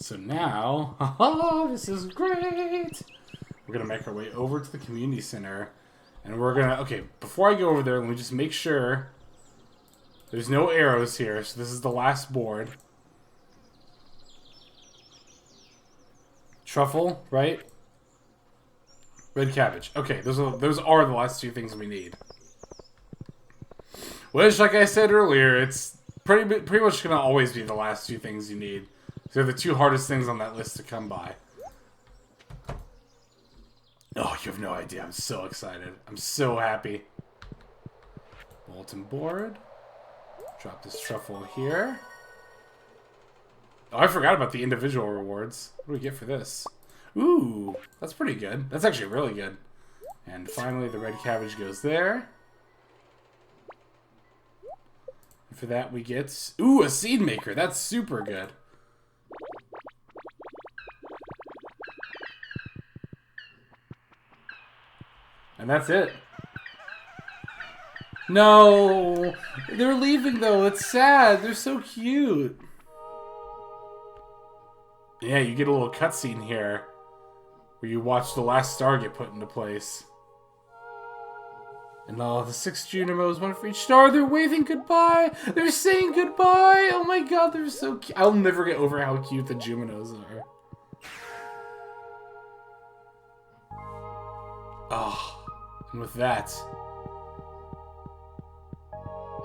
So now, haha, this is great! We're going to make our way over to the community center. And we're going to, okay, before I go over there, let me just make sure there's no arrows here. So this is the last board. Truffle, right? Red cabbage. Okay, those are the last 2 things we need. Which, like I said earlier, it's pretty much going to always be the last 2 things you need. They're the 2 hardest things on that list to come by. Oh, you have no idea. I'm so excited. I'm so happy. Bulletin board. Drop this truffle here. Oh, I forgot about the individual rewards. What do we get for this? Ooh, that's pretty good. That's actually really good. And finally, the red cabbage goes there. And for that, we get... Ooh, a seed maker. That's super good. And that's it. No! They're leaving, though. It's sad. They're so cute. Yeah, you get a little cutscene here where you watch the last star get put into place. And all the 6 Junimos, 1 for each star. They're waving goodbye. They're saying goodbye. Oh my god, they're so cute. I'll never get over how cute the Juminos are. Oh, and with that,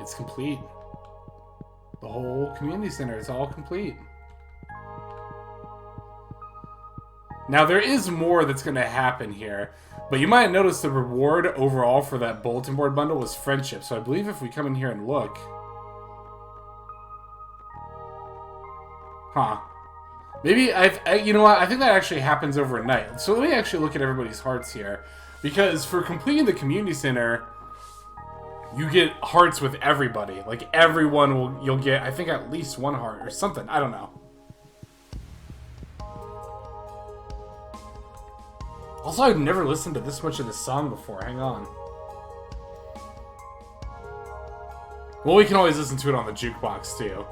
it's complete. The whole community center is all complete. Now, there is more that's going to happen here, but you might have noticed the reward overall for that bulletin board bundle was friendship. So I believe if we come in here and look... Huh. Maybe, you know what, I think that actually happens overnight. So let me actually look at everybody's hearts here. Because for completing the community center, you get hearts with everybody. Like, everyone you'll get, I think, at least one heart or something. I don't know. Also, I've never listened to this much of this song before. Hang on. Well, we can always listen to it on the jukebox, too.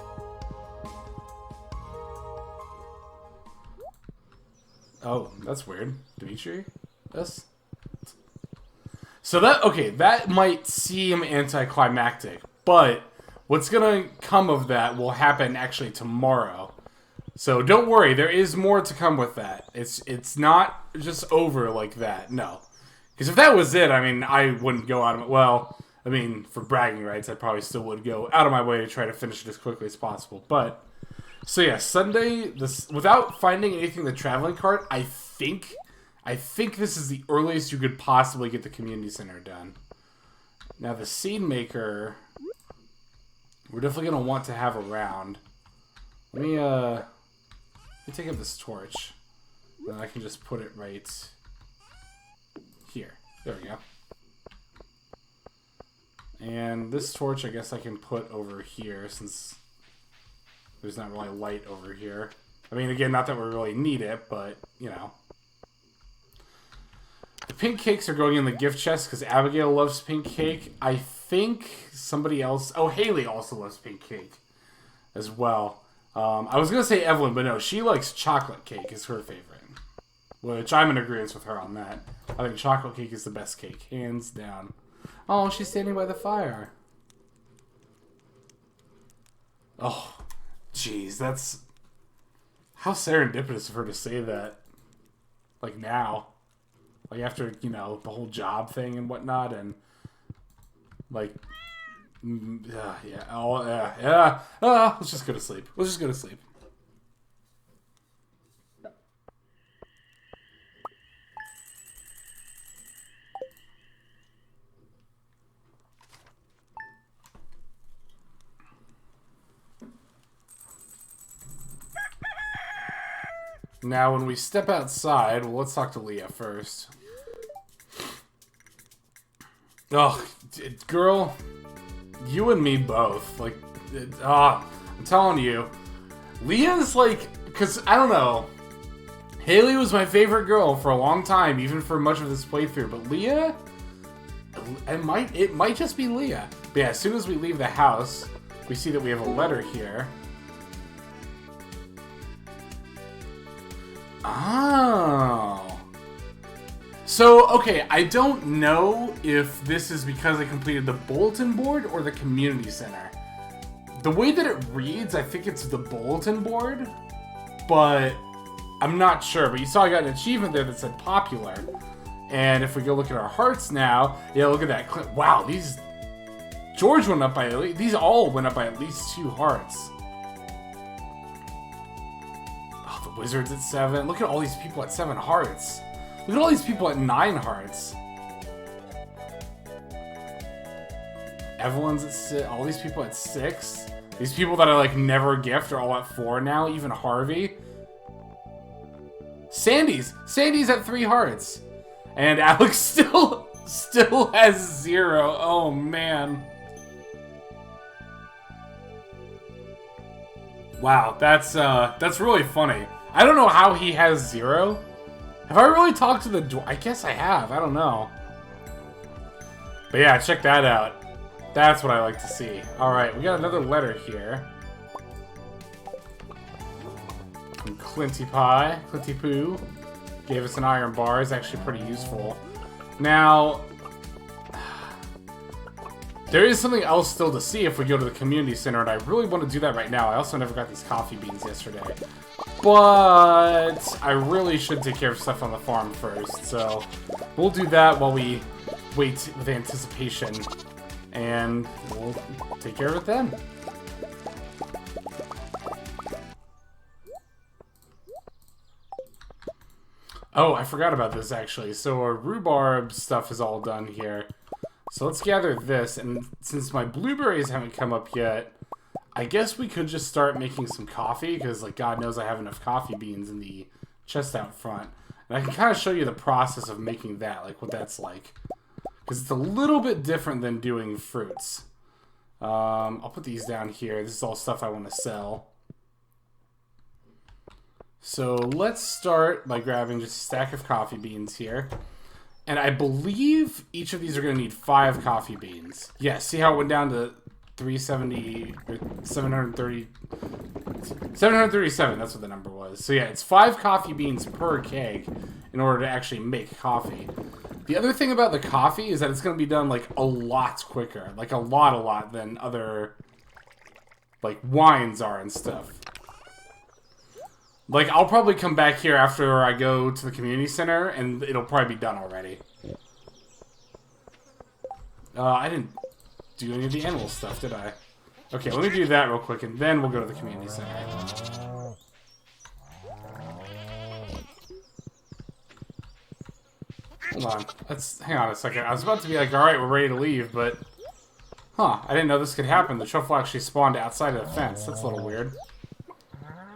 Oh, that's weird. Dimitri? This? So that, okay, that might seem anticlimactic, but what's gonna come of that will happen actually tomorrow. So don't worry, there is more to come with that. It's not just over like that, no. Because if that was it, I mean, I wouldn't go out of it. Well, I mean, for bragging rights, I probably still would go out of my way to try to finish it as quickly as possible. But, so yeah, Sunday, without finding anything in the traveling cart, I think this is the earliest you could possibly get the community center done. Now, the seed maker, we're definitely going to want to have around. Let me take up this torch. Then I can just put it right here. There we go. And this torch, I guess I can put over here since there's not really light over here. I mean, again, not that we really need it, but, you know. The pink cakes are going in the gift chest because Abigail loves pink cake. I think somebody else... Oh, Haley also loves pink cake as well. I was going to say Evelyn, but no, she likes chocolate cake is her favorite. Which I'm in agreement with her on that. I think chocolate cake is the best cake, hands down. Oh, she's standing by the fire. Oh, jeez, that's... How serendipitous of her to say that. Like, now. Like, after, you know, the whole job thing and whatnot, and... Like... yeah. Oh, yeah. Let's just go to sleep. Let's just go to sleep. Now, when we step outside, well, let's talk to Leah first. Oh, girl, you and me both. Like, I'm telling you, Leah's like, because I don't know, Haley was my favorite girl for a long time, even for much of this playthrough. But Leah, it might just be Leah. But yeah, as soon as we leave the house, we see that we have a letter here. Oh. So, okay, I don't know if this is because I completed the bulletin board or the community center. The way that it reads, I think it's the bulletin board, but I'm not sure. But you saw I got an achievement there that said popular. And if we go look at our hearts now, yeah, look at that. Wow, George went up by these all went up by at least 2 hearts. Wizards at 7. Look at all these people at 7 hearts. Look at all these people at 9 hearts. Evelyn's at 6. All these people at 6. These people that I like never gift are all at 4 now. Even Harvey. Sandy's at 3 hearts. And Alex still has 0. Oh man. Wow, that's really funny. I don't know how he has 0. Have I really talked to the dwarf? I guess I have. I don't know. But yeah, check that out. That's what I like to see. Alright, we got another letter here. From Clinty Pie. Clinty Poo. Gave us an iron bar. It's actually pretty useful. Now... There is something else still to see if we go to the community center, and I really want to do that right now. I also never got these coffee beans yesterday. But I really should take care of stuff on the farm first, so we'll do that while we wait with anticipation, and we'll take care of it then. Oh, I forgot about this actually. So our rhubarb stuff is all done here. So let's gather this, and since my blueberries haven't come up yet, I guess we could just start making some coffee, because like God knows I have enough coffee beans in the chest out front. And I can kind of show you the process of making that, like what that's like. Because it's a little bit different than doing fruits. I'll put these down here. This is all stuff I want to sell. So let's start by grabbing just a stack of coffee beans here. And I believe each of these are going to need 5 coffee beans. Yeah, see how it went down to 370, or 730, 737, that's what the number was. So yeah, it's 5 coffee beans per keg in order to actually make coffee. The other thing about the coffee is that it's going to be done like a lot quicker. Like a lot than other like wines are and stuff. Like, I'll probably come back here after I go to the community center, and it'll probably be done already. I didn't do any of the animal stuff, did I? Okay, let me do that real quick, and then we'll go to the community center. Hold on. Hang on a second. I was about to be like, alright, we're ready to leave, but... Huh, I didn't know this could happen. The truffle actually spawned outside of the fence. That's a little weird.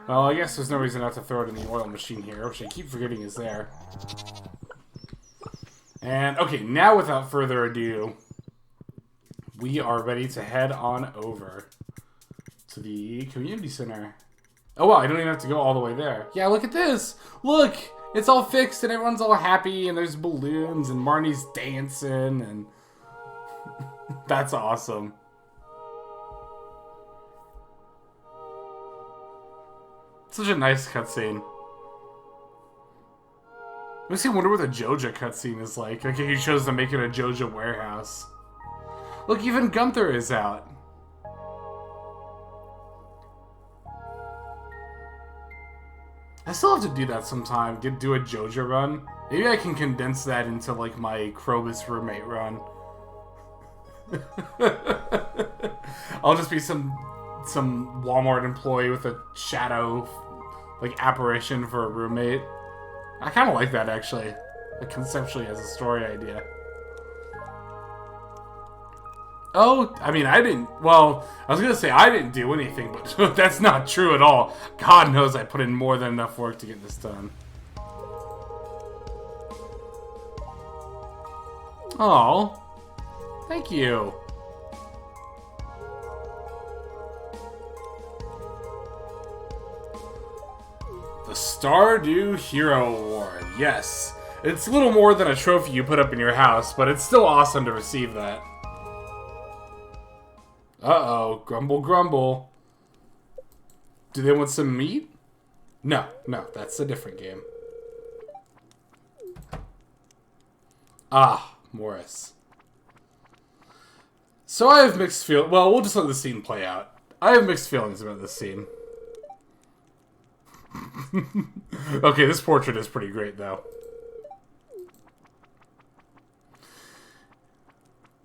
Well, I guess there's no reason not to throw it in the oil machine here, which I keep forgetting is there. And, okay, now without further ado, we are ready to head on over to the community center. Oh, wow, I don't even have to go all the way there. Yeah, look at this! Look! It's all fixed and everyone's all happy and there's balloons and Marnie's dancing and... That's awesome. Such a nice cutscene. Makes me wonder what the Joja cutscene is like. Like, he chose to make it a Joja warehouse. Look, even Gunther is out. I still have to do that sometime. Do a Joja run. Maybe I can condense that into, like, my Krobus roommate run. I'll just be some Walmart employee with a shadow, like, apparition for a roommate. I kind of like that, actually. Like, conceptually as a story idea. Oh, I mean, I didn't... Well, I was gonna say I didn't do anything, but that's not true at all. God knows I put in more than enough work to get this done. Oh, thank you. The Stardew Hero Award. Yes. It's a little more than a trophy you put up in your house, but it's still awesome to receive that. Uh-oh. Grumble, grumble. Do they want some meat? No, that's a different game. Ah, Morris. So I have mixed feelings. Well, we'll just let the scene play out. I have mixed feelings about this scene. Okay, this portrait is pretty great, though.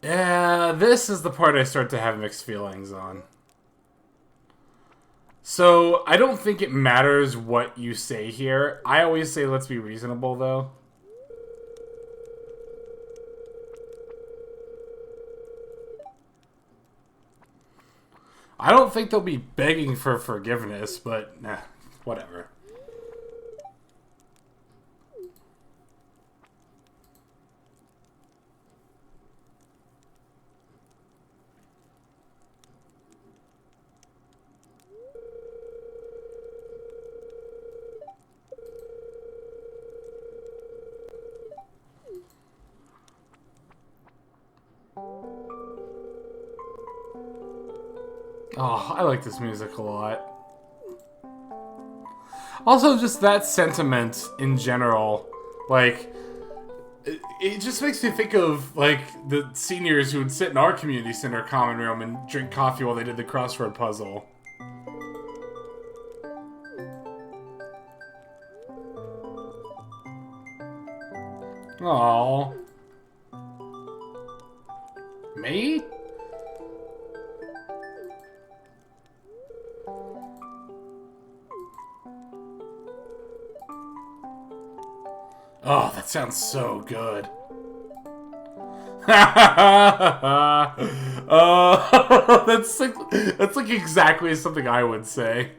Yeah, this is the part I start to have mixed feelings on. So, I don't think it matters what you say here. I always say let's be reasonable, though. I don't think they'll be begging for forgiveness, but nah, whatever. Oh, I like this music a lot. Also, just that sentiment in general. Like, It just makes me think of, like, the seniors who would sit in our community center common room and drink coffee while they did the crossword puzzle. Aww. Me? Oh, that sounds so good. That's like exactly something I would say.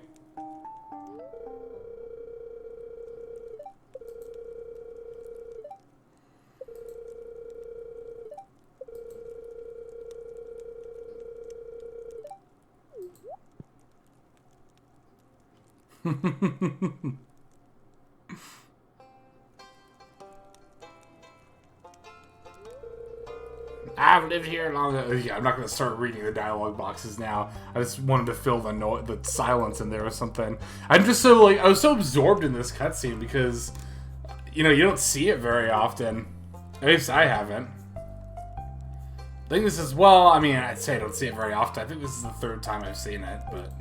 I've lived here long. Yeah, I'm not gonna start reading the dialogue boxes now. I just wanted to fill the silence in there or something. I'm just so I was so absorbed in this cutscene because, you know, you don't see it very often. At least I haven't. I think this is, well, I mean, I'd say I don't see it very often. I think this is the third time I've seen it, but.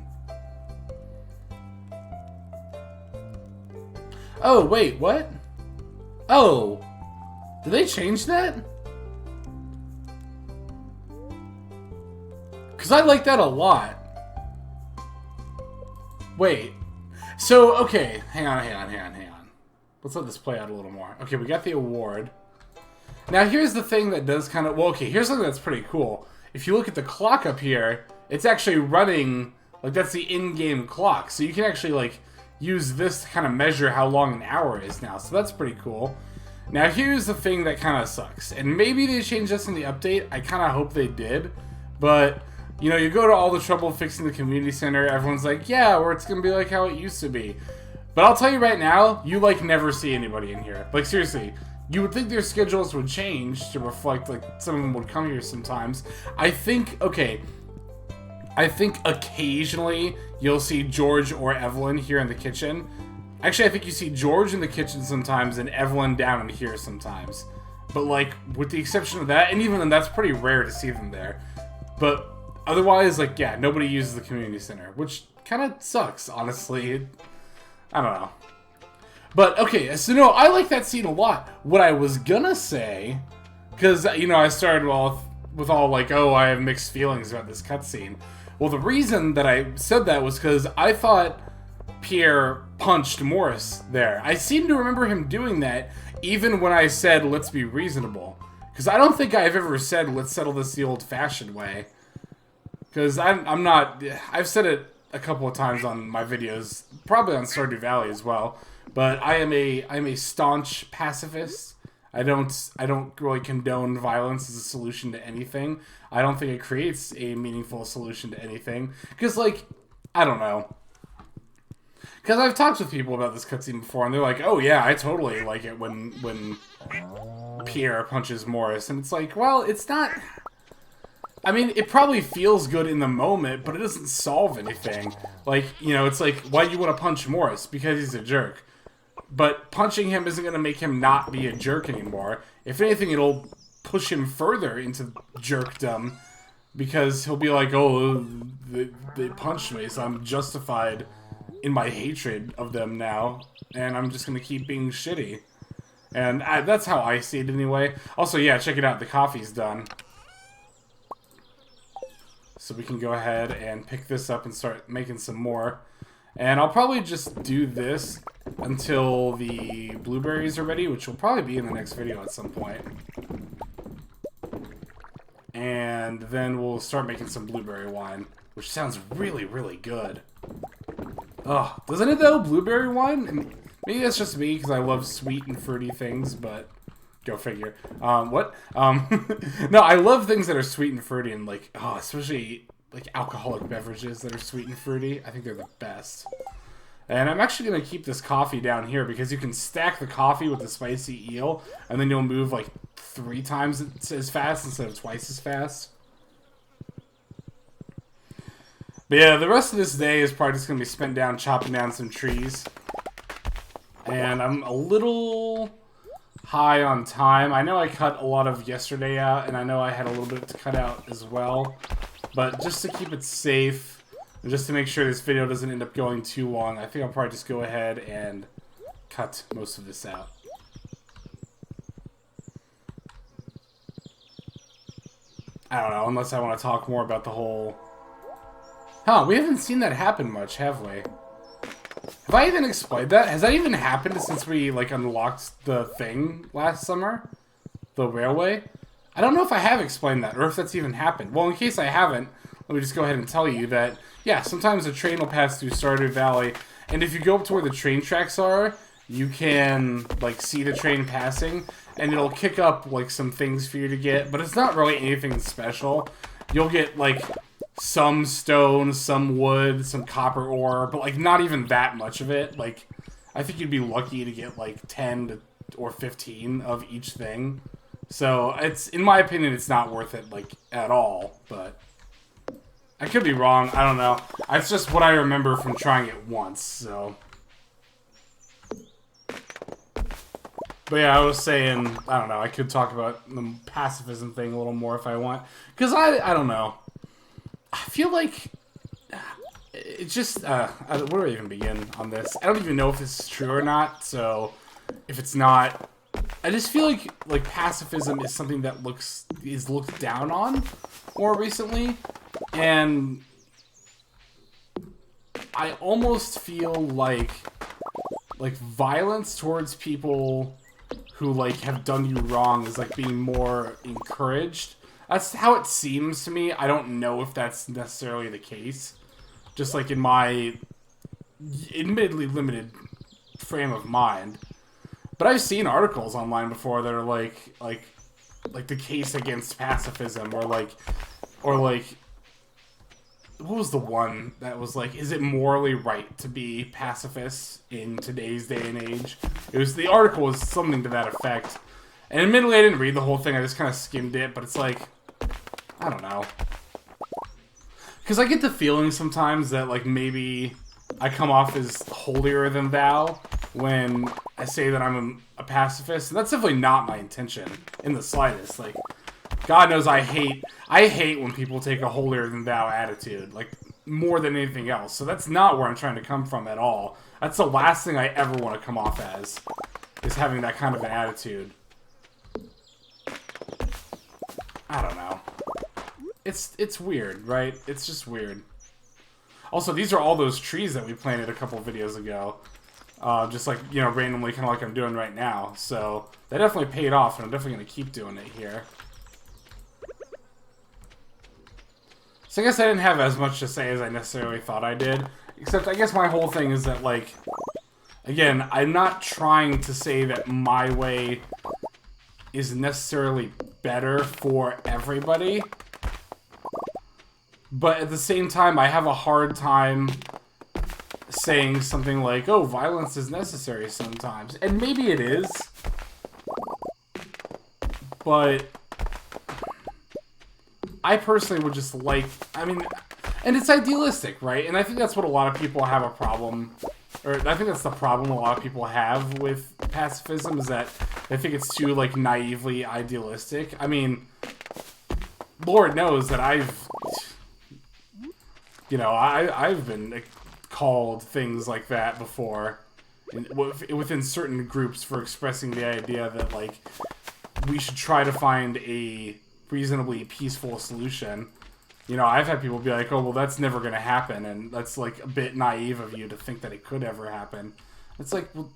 Oh wait, what? Oh, did they change that? Because I like that a lot. Wait. So, okay. Hang on. Let's let this play out a little more. Okay, we got the award. Now, here's the thing that does kind of... Well, okay, here's something that's pretty cool. If you look at the clock up here, it's actually running... Like, that's the in-game clock. So you can actually, like, use this to kind of measure how long an hour is now. So that's pretty cool. Now, here's the thing that kind of sucks. And maybe they changed this in the update. I kind of hope they did. But... You know, you go to all the trouble fixing the community center, everyone's like, yeah, or it's gonna be like how it used to be. But I'll tell you right now, you, like, never see anybody in here. Like, seriously, you would think their schedules would change to reflect, like, some of them would come here sometimes. I think occasionally you'll see George or Evelyn here in the kitchen. Actually, I think you see George in the kitchen sometimes and Evelyn down in here sometimes. But, like, with the exception of that, and even then, that's pretty rare to see them there. But... Otherwise, like, yeah, nobody uses the community center, which kind of sucks, honestly. I don't know. But, okay, so no, I like that scene a lot. What I was gonna say, because, you know, I started with all, like, oh, I have mixed feelings about this cutscene. Well, the reason that I said that was because I thought Pierre punched Morris there. I seem to remember him doing that, even when I said, let's be reasonable. Because I don't think I've ever said, let's settle this the old-fashioned way. Because I'm not... I've said it a couple of times on my videos, probably on Stardew Valley as well, but I'm a staunch pacifist. I don't really condone violence as a solution to anything. I don't think it creates a meaningful solution to anything. Because, like, I don't know. Because I've talked with people about this cutscene before, and they're like, oh yeah, I totally like it when Pierre punches Morris. And it's like, well, it's not... I mean, it probably feels good in the moment, but it doesn't solve anything. Like, you know, it's like, why do you want to punch Morris? Because he's a jerk. But punching him isn't going to make him not be a jerk anymore. If anything, it'll push him further into jerkdom. Because he'll be like, oh, they punched me, so I'm justified in my hatred of them now. And I'm just going to keep being shitty. And that's how I see it anyway. Also, yeah, check it out. The coffee's done. So we can go ahead and pick this up and start making some more. And I'll probably just do this until the blueberries are ready, which will probably be in the next video at some point. And then we'll start making some blueberry wine, which sounds really, really good. Oh, doesn't it though? Blueberry wine? Maybe that's just me because I love sweet and fruity things, but... Go figure. What? No, I love things that are sweet and fruity and, like, oh, especially, like, alcoholic beverages that are sweet and fruity. I think they're the best. And I'm actually going to keep this coffee down here because you can stack the coffee with the spicy eel, and then you'll move, like, 3 times as fast instead of twice as fast. But yeah, the rest of this day is probably just going to be spent down chopping down some trees. And I'm a little high on time. I know I cut a lot of yesterday out, and I know I had a little bit to cut out as well. But just to keep it safe, and just to make sure this video doesn't end up going too long, I think I'll probably just go ahead and cut most of this out. I don't know, unless I want to talk more about the whole... Huh, we haven't seen that happen much, have we? Have I even explained that? Has that even happened since we, like, unlocked the thing last summer? The railway? I don't know if I have explained that, or if that's even happened. Well, in case I haven't, let me just go ahead and tell you that, yeah, sometimes a train will pass through Stardew Valley, and if you go up to where the train tracks are, you can, like, see the train passing, and it'll kick up, like, some things for you to get, but it's not really anything special. You'll get, like, some stone, some wood, some copper ore, but, like, not even that much of it. Like, I think you'd be lucky to get, like, 10 or 15 of each thing. So, it's, in my opinion, it's not worth it, like, at all, but I could be wrong. I don't know. It's just what I remember from trying it once, so... But yeah, I was saying, I don't know, I could talk about the pacifism thing a little more if I want. Because I don't know. I feel like it's just, where do I even begin on this? I don't even know if this is true or not, so if it's not, I just feel like pacifism is something that is looked down on more recently, and I almost feel like violence towards people who, like, have done you wrong is, like, being more encouraged. That's how it seems to me. I don't know if that's necessarily the case. Just, like, in my admittedly limited frame of mind. But I've seen articles online before that are, like the case against pacifism, or, like, what was the one that was like, is it morally right to be pacifists in today's day and age? The article was something to that effect. And admittedly, I didn't read the whole thing, I just kind of skimmed it, but it's like, I don't know. Because I get the feeling sometimes that, like, maybe I come off as holier than thou when I say that I'm a pacifist, and that's definitely not my intention in the slightest. Like, God knows I hate when people take a holier-than-thou attitude, like, more than anything else. So that's not where I'm trying to come from at all. That's the last thing I ever want to come off as, is having that kind of an attitude. I don't know. It's weird, right? It's just weird. Also, these are all those trees that we planted a couple videos ago. Just, like, you know, randomly, kind of like I'm doing right now. So, that definitely paid off, and I'm definitely going to keep doing it here. So I guess I didn't have as much to say as I necessarily thought I did. Except I guess my whole thing is that, like, again, I'm not trying to say that my way is necessarily better for everybody. But at the same time, I have a hard time saying something like, oh, violence is necessary sometimes. And maybe it is. But I personally would just like, I mean, and it's idealistic, right? And I think that's what a lot of people have a problem, or I think that's the problem a lot of people have with pacifism, is that they think it's too, like, naively idealistic. I mean, Lord knows that I've been called things like that before, within certain groups, for expressing the idea that, like, we should try to find a reasonably peaceful solution. You know, I've had people be like, oh, well, that's never going to happen, and that's, like, a bit naive of you to think that it could ever happen. It's like, well,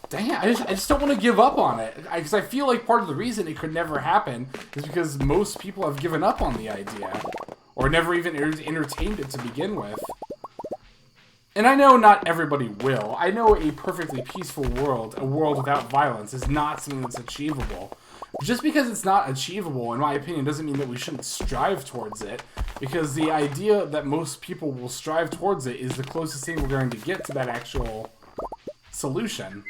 dang it, I just don't want to give up on it. Because I feel like part of the reason it could never happen is because most people have given up on the idea, or never even entertained it to begin with. And I know not everybody will. I know a perfectly peaceful world, a world without violence, is not something that's achievable. Just because it's not achievable, in my opinion, doesn't mean that we shouldn't strive towards it. Because the idea that most people will strive towards it is the closest thing we're going to get to that actual solution.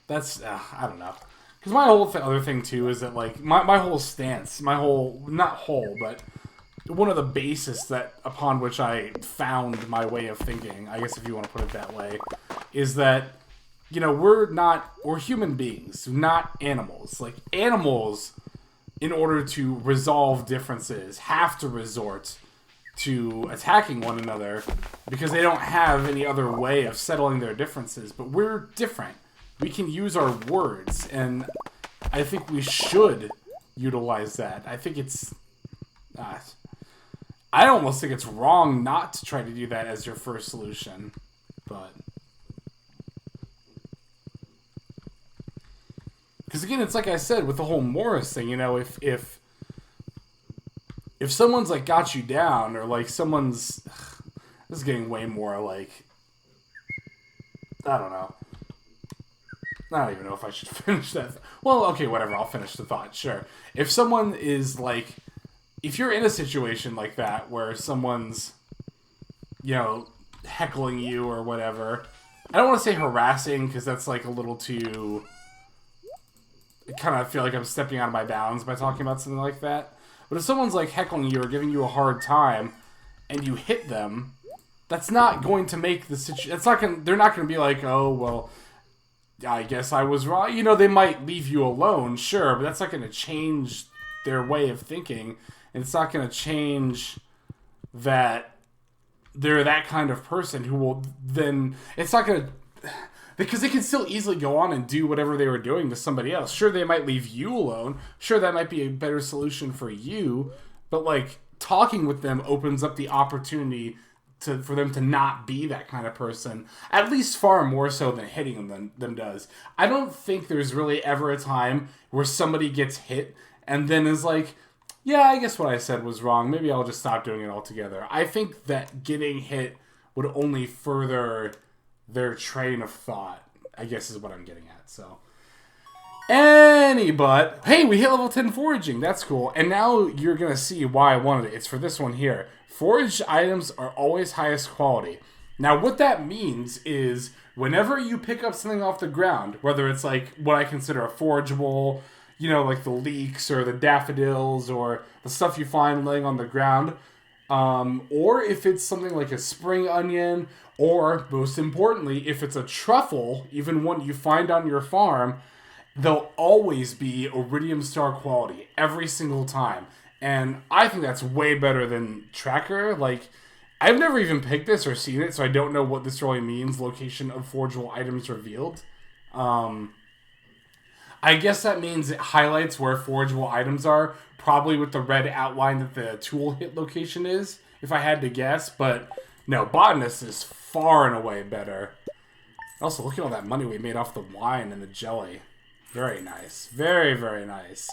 That's, I don't know. Because my whole other thing, too, is that, like, my whole stance, but one of the basis that upon which I found my way of thinking, I guess if you want to put it that way, is that you know, we're human beings, not animals. Like, animals, in order to resolve differences, have to resort to attacking one another because they don't have any other way of settling their differences. But we're different. We can use our words, and I think we should utilize that. I think it's... I almost think it's wrong not to try to do that as your first solution. But... because again, it's like I said with the whole Morris thing, you know, if someone's like got you down, or like someone's... this is getting way more like... I don't know. I don't even know if I should finish that. Well, okay, whatever, I'll finish the thought, sure. If someone is like... if you're in a situation like that where someone's, you know, heckling you or whatever... I don't want to say harassing, because that's like a little too... I kind of feel like I'm stepping out of my bounds by talking about something like that. But if someone's like heckling you or giving you a hard time, and you hit them, that's not going to make the situation... it's not going. They're not going to be like, oh well, I guess I was wrong. You know, they might leave you alone, sure, but that's not going to change their way of thinking, and it's not going to change that they're that kind of person who will then... it's not going to... because they can still easily go on and do whatever they were doing to somebody else. Sure, they might leave you alone. Sure, that might be a better solution for you. But, like, talking with them opens up the opportunity for them to not be that kind of person. At least far more so than hitting them does. I don't think there's really ever a time where somebody gets hit and then is like, yeah, I guess what I said was wrong. Maybe I'll just stop doing it altogether. I think that getting hit would only further... their train of thought, I guess, is what I'm getting at. So, but hey, we hit level 10 foraging. That's cool. And now you're gonna see why I wanted it. It's for this one here. Foraged items are always highest quality. Now, what that means is whenever you pick up something off the ground, whether it's like what I consider a forageable, you know, like the leeks or the daffodils or the stuff you find laying on the ground, or if it's something like a spring onion, or, most importantly, if it's a truffle, even one you find on your farm, they'll always be Iridium Star quality, every single time. And I think that's way better than Tracker. Like, I've never even picked this or seen it, so I don't know what this really means, location of forageable items revealed. I guess that means it highlights where forageable items are, probably with the red outline that the tool hit location is, if I had to guess, but... no, Botanist is far and away better. Also, look at all that money we made off the wine and the jelly. Very nice. Very, very nice.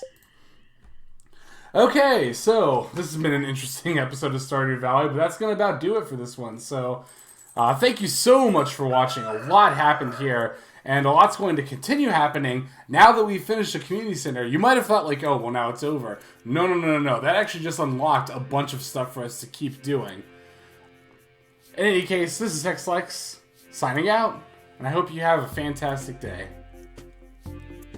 Okay, so this has been an interesting episode of Stardew Valley, but that's going to about do it for this one. So, thank you so much for watching. A lot happened here, and a lot's going to continue happening now that we've finished the community center. You might have thought, like, oh, well, now it's over. No, no, no, no, no. That actually just unlocked a bunch of stuff for us to keep doing. In any case, this is HexLex, signing out, and I hope you have a fantastic day.